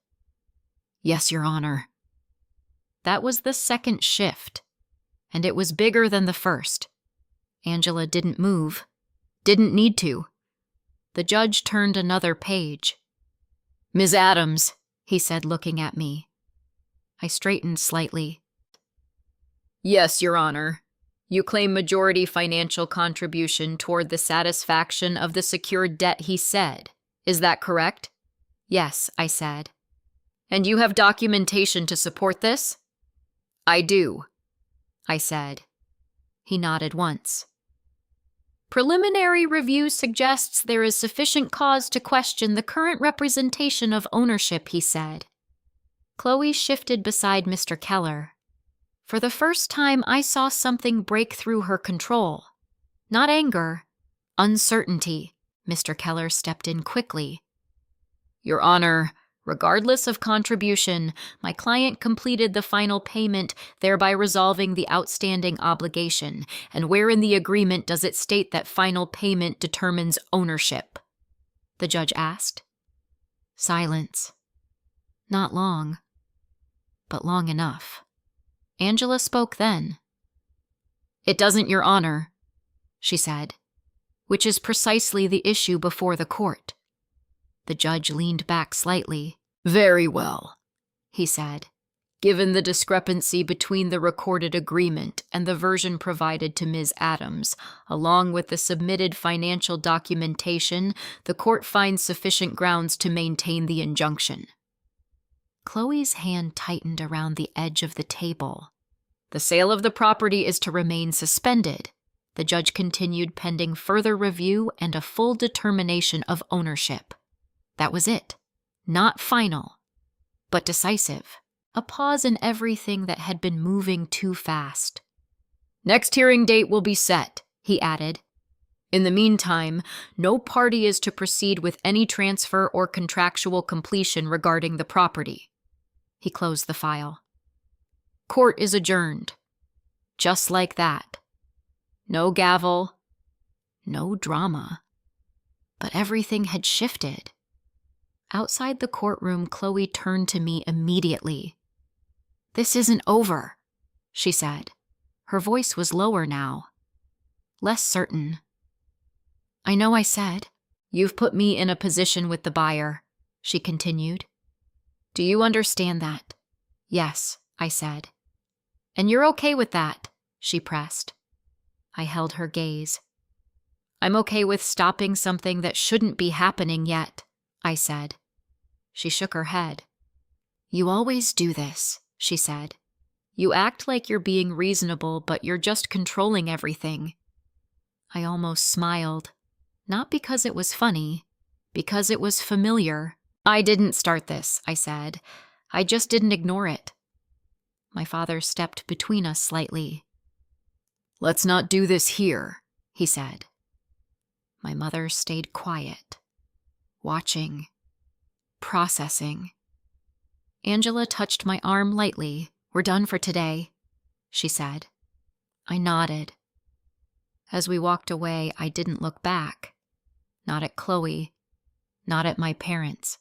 Yes, Your Honor. That was the second shift, and it was bigger than the first. Angela didn't move. Didn't need to. The judge turned another page. Ms. Adams, he said, looking at me. I straightened slightly. Yes, Your Honor. You claim majority financial contribution toward the satisfaction of the secured debt, he said. Is that correct? Yes, I said. And you have documentation to support this? I do, I said. He nodded once. Preliminary review suggests there is sufficient cause to question the current representation of ownership, he said. Chloe shifted beside Mr. Keller. For the first time, I saw something break through her control. Not anger, uncertainty. Mr. Keller stepped in quickly. Your Honor, regardless of contribution, my client completed the final payment, thereby resolving the outstanding obligation. And where in the agreement does it state that final payment determines ownership? The judge asked. Silence. Not long, but long enough. Angela spoke then. It doesn't, Your Honor, she said, which is precisely the issue before the court. The judge leaned back slightly. Very well, he said. Given the discrepancy between the recorded agreement and the version provided to Ms. Adams, along with the submitted financial documentation, the court finds sufficient grounds to maintain the injunction. Chloe's hand tightened around the edge of the table. The sale of the property is to remain suspended, the judge continued, pending further review and a full determination of ownership. That was it. Not final, but decisive. A pause in everything that had been moving too fast. Next hearing date will be set, he added. In the meantime, no party is to proceed with any transfer or contractual completion regarding the property. He closed the file. Court is adjourned. Just like that. No gavel, no drama. But everything had shifted. Outside the courtroom, Chloe turned to me immediately. This isn't over, she said. Her voice was lower now, less certain. I know, I said. You've put me in a position with the buyer, she continued. Do you understand that? Yes, I said. And you're okay with that, she pressed. I held her gaze. I'm okay with stopping something that shouldn't be happening yet, I said. She shook her head. You always do this, she said. You act like you're being reasonable, but you're just controlling everything. I almost smiled. Not because it was funny, because it was familiar. I didn't start this, I said. I just didn't ignore it. My father stepped between us slightly. Let's not do this here, he said. My mother stayed quiet, watching, processing. Angela touched my arm lightly. We're done for today, she said. I nodded. As we walked away, I didn't look back. Not at Chloe, not at my parents.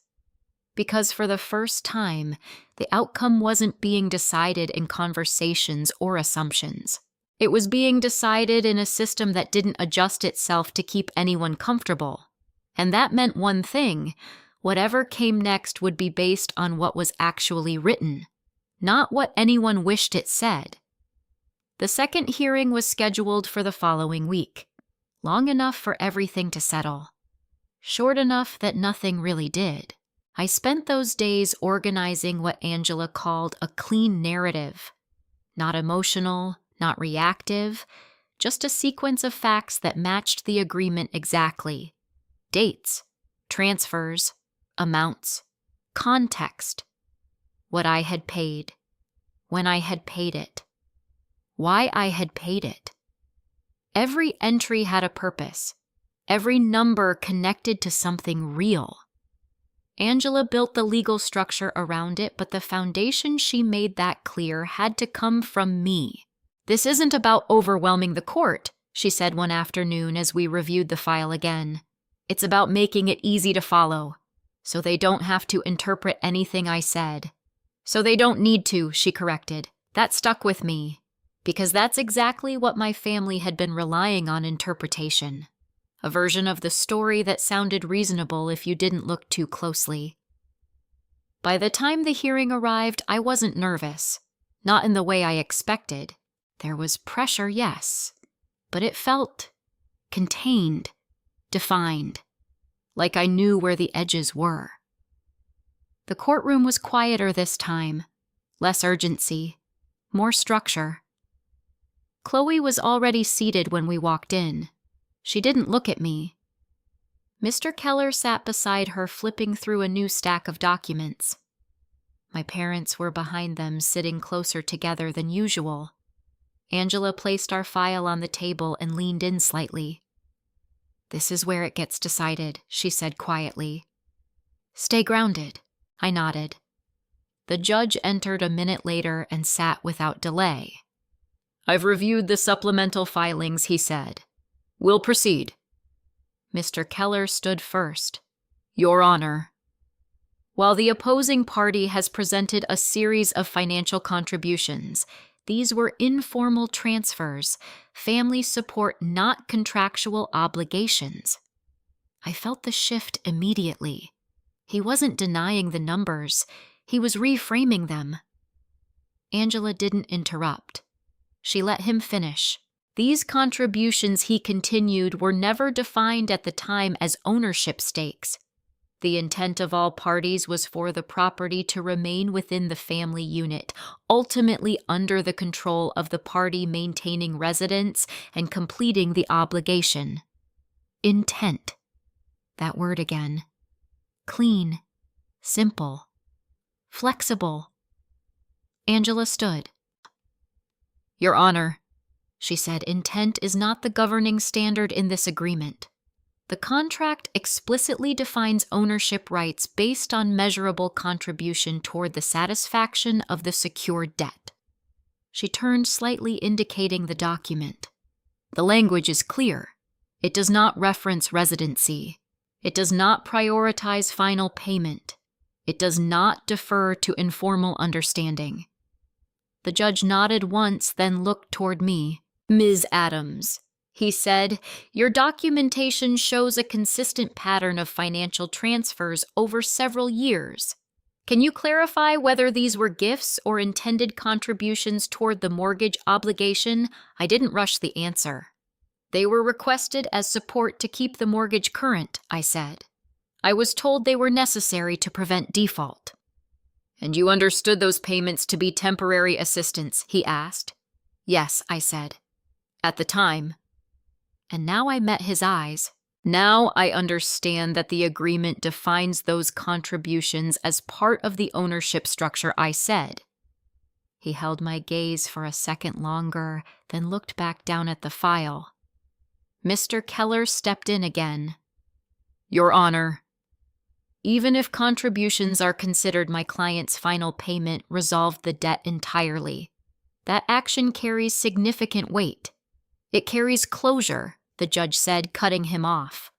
Because for the first time, the outcome wasn't being decided in conversations or assumptions. It was being decided in a system that didn't adjust itself to keep anyone comfortable. And that meant one thing: whatever came next would be based on what was actually written, not what anyone wished it said. The second hearing was scheduled for the following week, long enough for everything to settle. Short enough that nothing really did. I spent those days organizing what Angela called a clean narrative. Not emotional, not reactive, just a sequence of facts that matched the agreement exactly. Dates, transfers, amounts, context, what I had paid, when I had paid it, why I had paid it. Every entry had a purpose, every number connected to something real. Angela built the legal structure around it, but the foundation she made that clear had to come from me. "This isn't about overwhelming the court," she said one afternoon as we reviewed the file again. "It's about making it easy to follow, so they don't have to interpret anything I said." "So they don't need to," she corrected. That stuck with me, because that's exactly what my family had been relying on: interpretation. A version of the story that sounded reasonable if you didn't look too closely. By the time the hearing arrived, I wasn't nervous. Not in the way I expected. There was pressure, yes, but it felt contained, defined, like I knew where the edges were. The courtroom was quieter this time, less urgency, more structure. Chloe was already seated when we walked in. She didn't look at me. Mr. Keller sat beside her, flipping through a new stack of documents. My parents were behind them, sitting closer together than usual. Angela placed our file on the table and leaned in slightly. "This is where it gets decided," she said quietly. "Stay grounded," I nodded. The judge entered a minute later and sat without delay. "I've reviewed the supplemental filings," he said. "We'll proceed." Mr. Keller stood first. "Your Honor, while the opposing party has presented a series of financial contributions, these were informal transfers, family support, not contractual obligations." I felt the shift immediately. He wasn't denying the numbers, he was reframing them. Angela didn't interrupt. She let him finish. "These contributions," he continued, "were never defined at the time as ownership stakes. The intent of all parties was for the property to remain within the family unit, ultimately under the control of the party maintaining residence and completing the obligation. Intent. That word again. Clean, simple, flexible." Angela stood. "Your Honor," she said, "intent is not the governing standard in this agreement. The contract explicitly defines ownership rights based on measurable contribution toward the satisfaction of the secured debt." She turned slightly, indicating the document. "The language is clear. It does not reference residency. It does not prioritize final payment. It does not defer to informal understanding." The judge nodded once, then looked toward me. "Ms. Adams," he said, "your documentation shows a consistent pattern of financial transfers over several years. Can you clarify whether these were gifts or intended contributions toward the mortgage obligation?" I didn't rush the answer. "They were requested as support to keep the mortgage current," I said. "I was told they were necessary to prevent default." "And you understood those payments to be temporary assistance?" he asked. "Yes," I said. "At the time." And now I met his eyes. "Now I understand that the agreement defines those contributions as part of the ownership structure," I said. He held my gaze for a second longer, then looked back down at the file. Mr. Keller stepped in again. "Your Honor, even if contributions are considered my client's final payment resolved the debt entirely, that action carries significant weight. It carries closure," the judge said, cutting him off.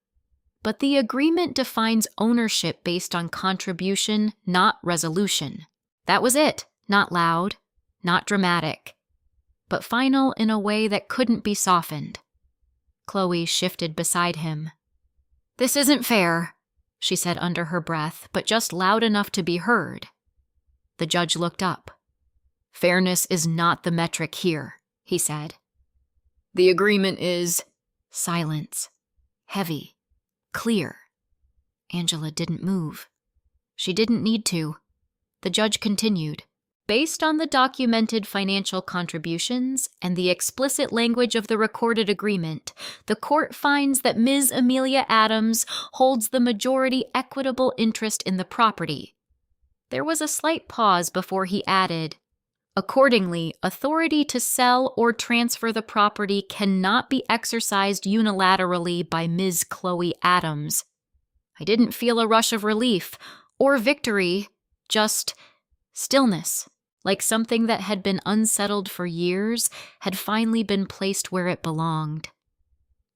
"But the agreement defines ownership based on contribution, not resolution." That was it. Not loud, not dramatic, but final in a way that couldn't be softened. Chloe shifted beside him. "This isn't fair," she said under her breath, but just loud enough to be heard. The judge looked up. "Fairness is not the metric here," he said. "The agreement is—" Silence. Heavy. Clear. Angela didn't move. She didn't need to. The judge continued. Based on the documented financial contributions and the explicit language of the recorded agreement, the court finds that Ms. Emilia Adams holds the majority equitable interest in the property. There was a slight pause before he added, "Accordingly, authority to sell or transfer the property cannot be exercised unilaterally by Ms. Chloe Adams." I didn't feel a rush of relief or victory, just stillness, like something that had been unsettled for years had finally been placed where it belonged.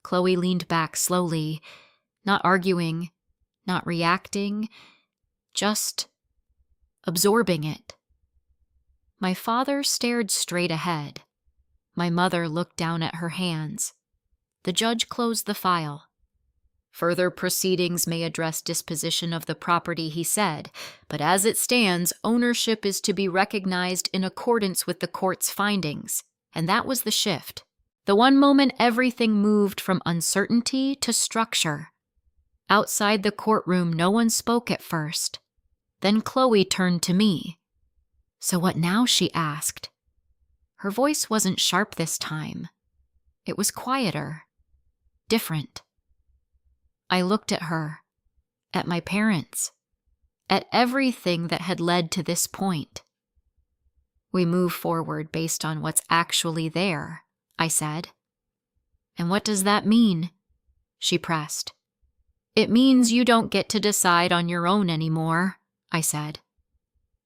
Chloe leaned back slowly, not arguing, not reacting, just absorbing it. My father stared straight ahead. My mother looked down at her hands. The judge closed the file. "Further proceedings may address disposition of the property," he said, "but as it stands, ownership is to be recognized in accordance with the court's findings." And that was the shift. The one moment everything moved from uncertainty to structure. Outside the courtroom, no one spoke at first. Then Chloe turned to me. "So what now?" she asked. Her voice wasn't sharp this time. It was quieter, different. I looked at her, at my parents, at everything that had led to this point. "We move forward based on what's actually there," I said. "And what does that mean?" she pressed. "It means you don't get to decide on your own anymore," I said.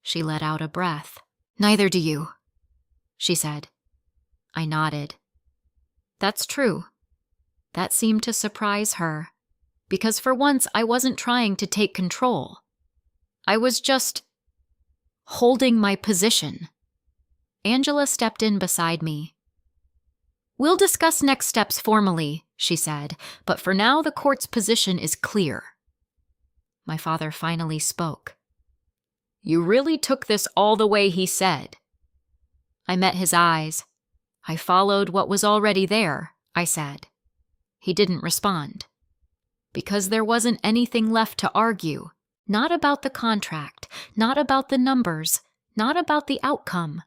She let out a breath. "Neither do you," she said. I nodded. That's true. That seemed to surprise her. Because for once I wasn't trying to take control. I was just holding my position. Angela stepped in beside me. "We'll discuss next steps formally," she said, "but for now the court's position is clear." My father finally spoke. "You really took this all the way he said." I met his eyes. "I followed what was already there," I said. He didn't respond. Because there wasn't anything left to argue, not about the contract, not about the numbers, not about the outcome,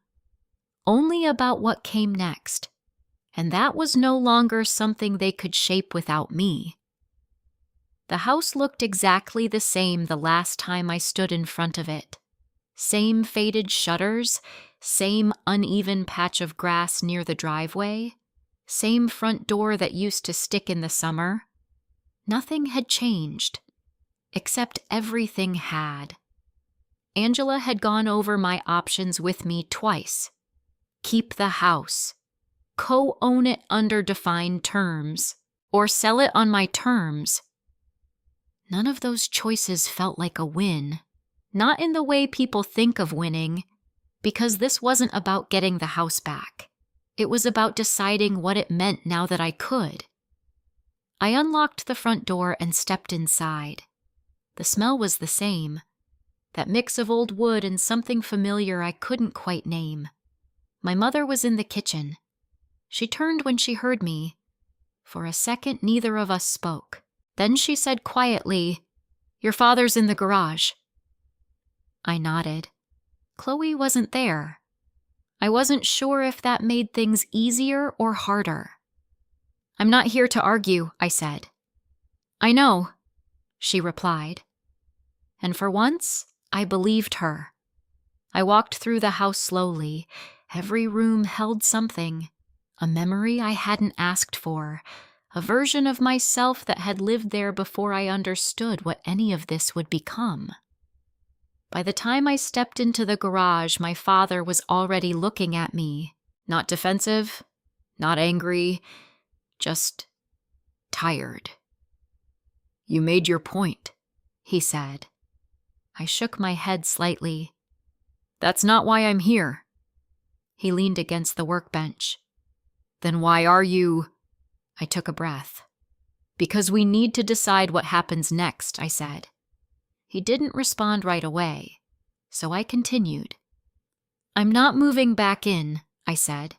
only about what came next. And that was no longer something they could shape without me. The house looked exactly the same the last time I stood in front of it. Same faded shutters, same uneven patch of grass near the driveway, same front door that used to stick in the summer. Nothing had changed, except everything had. Angela had gone over my options with me twice. Keep the house, co-own it under defined terms, or sell it on my terms. None of those choices felt like a win, not in the way people think of winning, because this wasn't about getting the house back. It was about deciding what it meant now that I could. I unlocked the front door and stepped inside. The smell was the same, that mix of old wood and something familiar I couldn't quite name. My mother was in the kitchen. She turned when she heard me. For a second, neither of us spoke. Then she said quietly, "Your father's in the garage." I nodded. Chloe wasn't there. I wasn't sure if that made things easier or harder. "I'm not here to argue," I said. "I know," she replied. And for once, I believed her. I walked through the house slowly. Every room held something, a memory I hadn't asked for, a version of myself that had lived there before I understood what any of this would become. By the time I stepped into the garage, my father was already looking at me, not defensive, not angry, just tired. "You made your point," he said. I shook my head slightly. "That's not why I'm here." He leaned against the workbench. "Then why are you—" I took a breath. "Because we need to decide what happens next," I said. He didn't respond right away, so I continued. "I'm not moving back in," I said.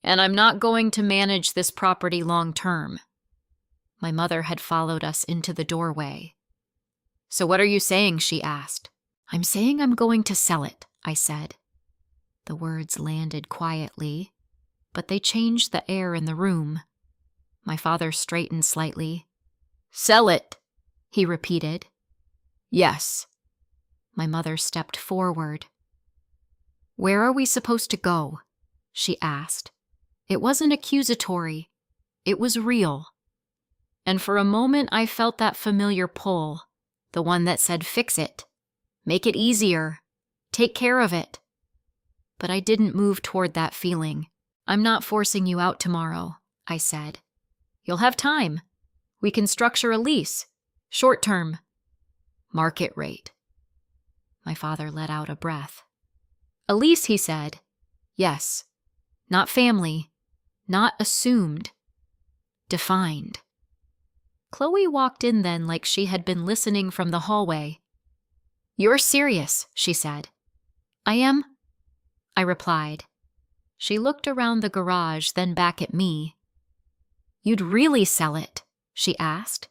"And I'm not going to manage this property long term." My mother had followed us into the doorway. "So what are you saying?" she asked. "I'm saying I'm going to sell it," I said. The words landed quietly, but they changed the air in the room. My father straightened slightly. "Sell it," he repeated. "Yes." My mother stepped forward. "Where are we supposed to go?" she asked. It wasn't accusatory. It was real. And for a moment I felt that familiar pull, the one that said, "Fix it. Make it easier. Take care of it." But I didn't move toward that feeling. "I'm not forcing you out tomorrow," I said. "You'll have time. We can structure a lease. Short term. Market rate." My father let out a breath. "A lease," he said. "Yes. Not family. Not assumed. Defined." Chloe walked in then like she had been listening from the hallway. "You're serious," she said. "I am," I replied. She looked around the garage, then back at me. "You'd really sell it?" she asked.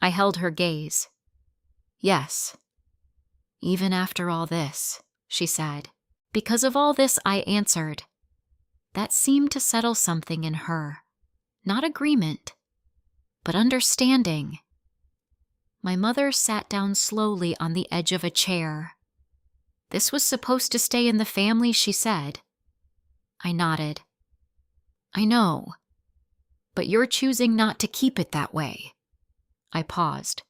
I held her gaze. "Yes." "Even after all this," she said. "Because of all this," I answered. That seemed to settle something in her. Not agreement, but understanding. My mother sat down slowly on the edge of a chair. "This was supposed to stay in the family," she said. I nodded. "I know, but you're choosing not to keep it that way." I paused.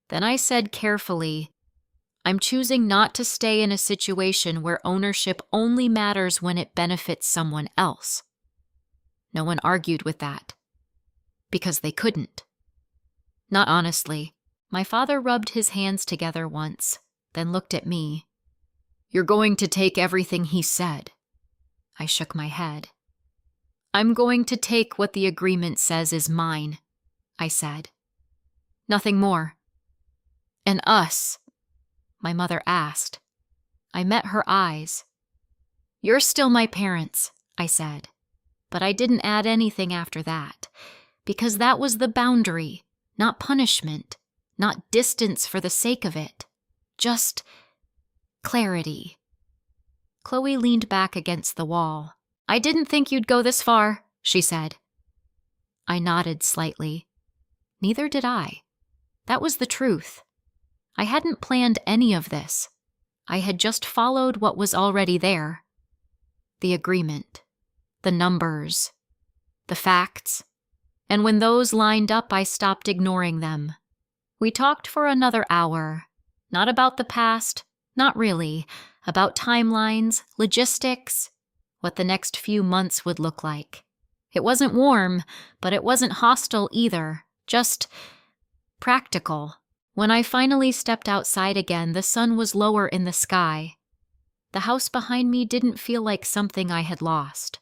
Then I said carefully, "I'm choosing not to stay in a situation where ownership only matters when it benefits someone else." No one argued with that. Because they couldn't. Not honestly. My father rubbed his hands together once, then looked at me. "You're going to take everything he said." I shook my head. "I'm going to take what the agreement says is mine," I said. "Nothing more." "And us?" my mother asked. I met her eyes. "You're still my parents," I said. But I didn't add anything after that, because that was the boundary, not punishment, not distance for the sake of it, just clarity. Chloe leaned back against the wall. "I didn't think you'd go this far," she said. I nodded slightly. Neither did I. That was the truth. I hadn't planned any of this. I had just followed what was already there. The agreement, the numbers, the facts. And when those lined up, I stopped ignoring them. We talked for another hour. Not about the past, not really. About timelines, logistics, what the next few months would look like. It wasn't warm, but it wasn't hostile either. Just practical. When I finally stepped outside again, the sun was lower in the sky. The house behind me didn't feel like something I had lost,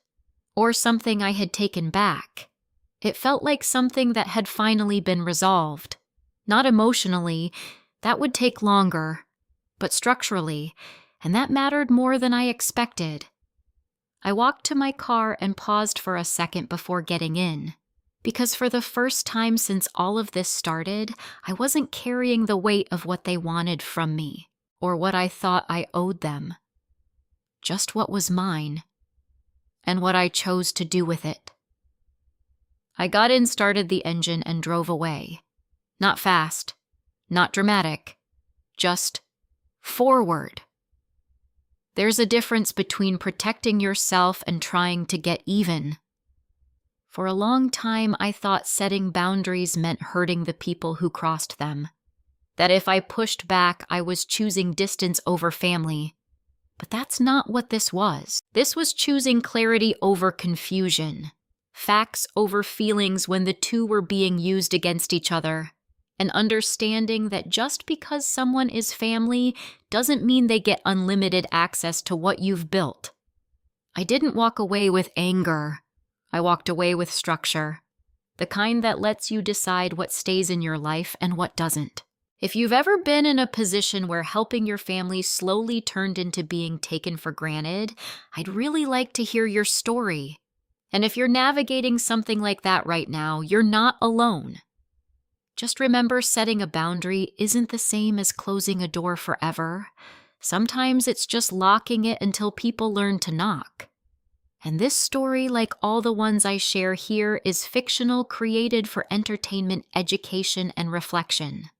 or something I had taken back. It felt like something that had finally been resolved. Not emotionally, that would take longer, but structurally, and that mattered more than I expected. I walked to my car and paused for a second before getting in. Because for the first time since all of this started, I wasn't carrying the weight of what they wanted from me, or what I thought I owed them. Just what was mine, and what I chose to do with it. I got in, started the engine, and drove away. Not fast, not dramatic, just forward. There's a difference between protecting yourself and trying to get even. For a long time, I thought setting boundaries meant hurting the people who crossed them. That if I pushed back, I was choosing distance over family. But that's not what this was. This was choosing clarity over confusion. Facts over feelings when the two were being used against each other. And understanding that just because someone is family doesn't mean they get unlimited access to what you've built. I didn't walk away with anger. I walked away with structure, the kind that lets you decide what stays in your life and what doesn't. If you've ever been in a position where helping your family slowly turned into being taken for granted, I'd really like to hear your story. And if you're navigating something like that right now, you're not alone. Just remember, setting a boundary isn't the same as closing a door forever. Sometimes it's just locking it until people learn to knock. And this story, like all the ones I share here, is fictional, created for entertainment, education, and reflection.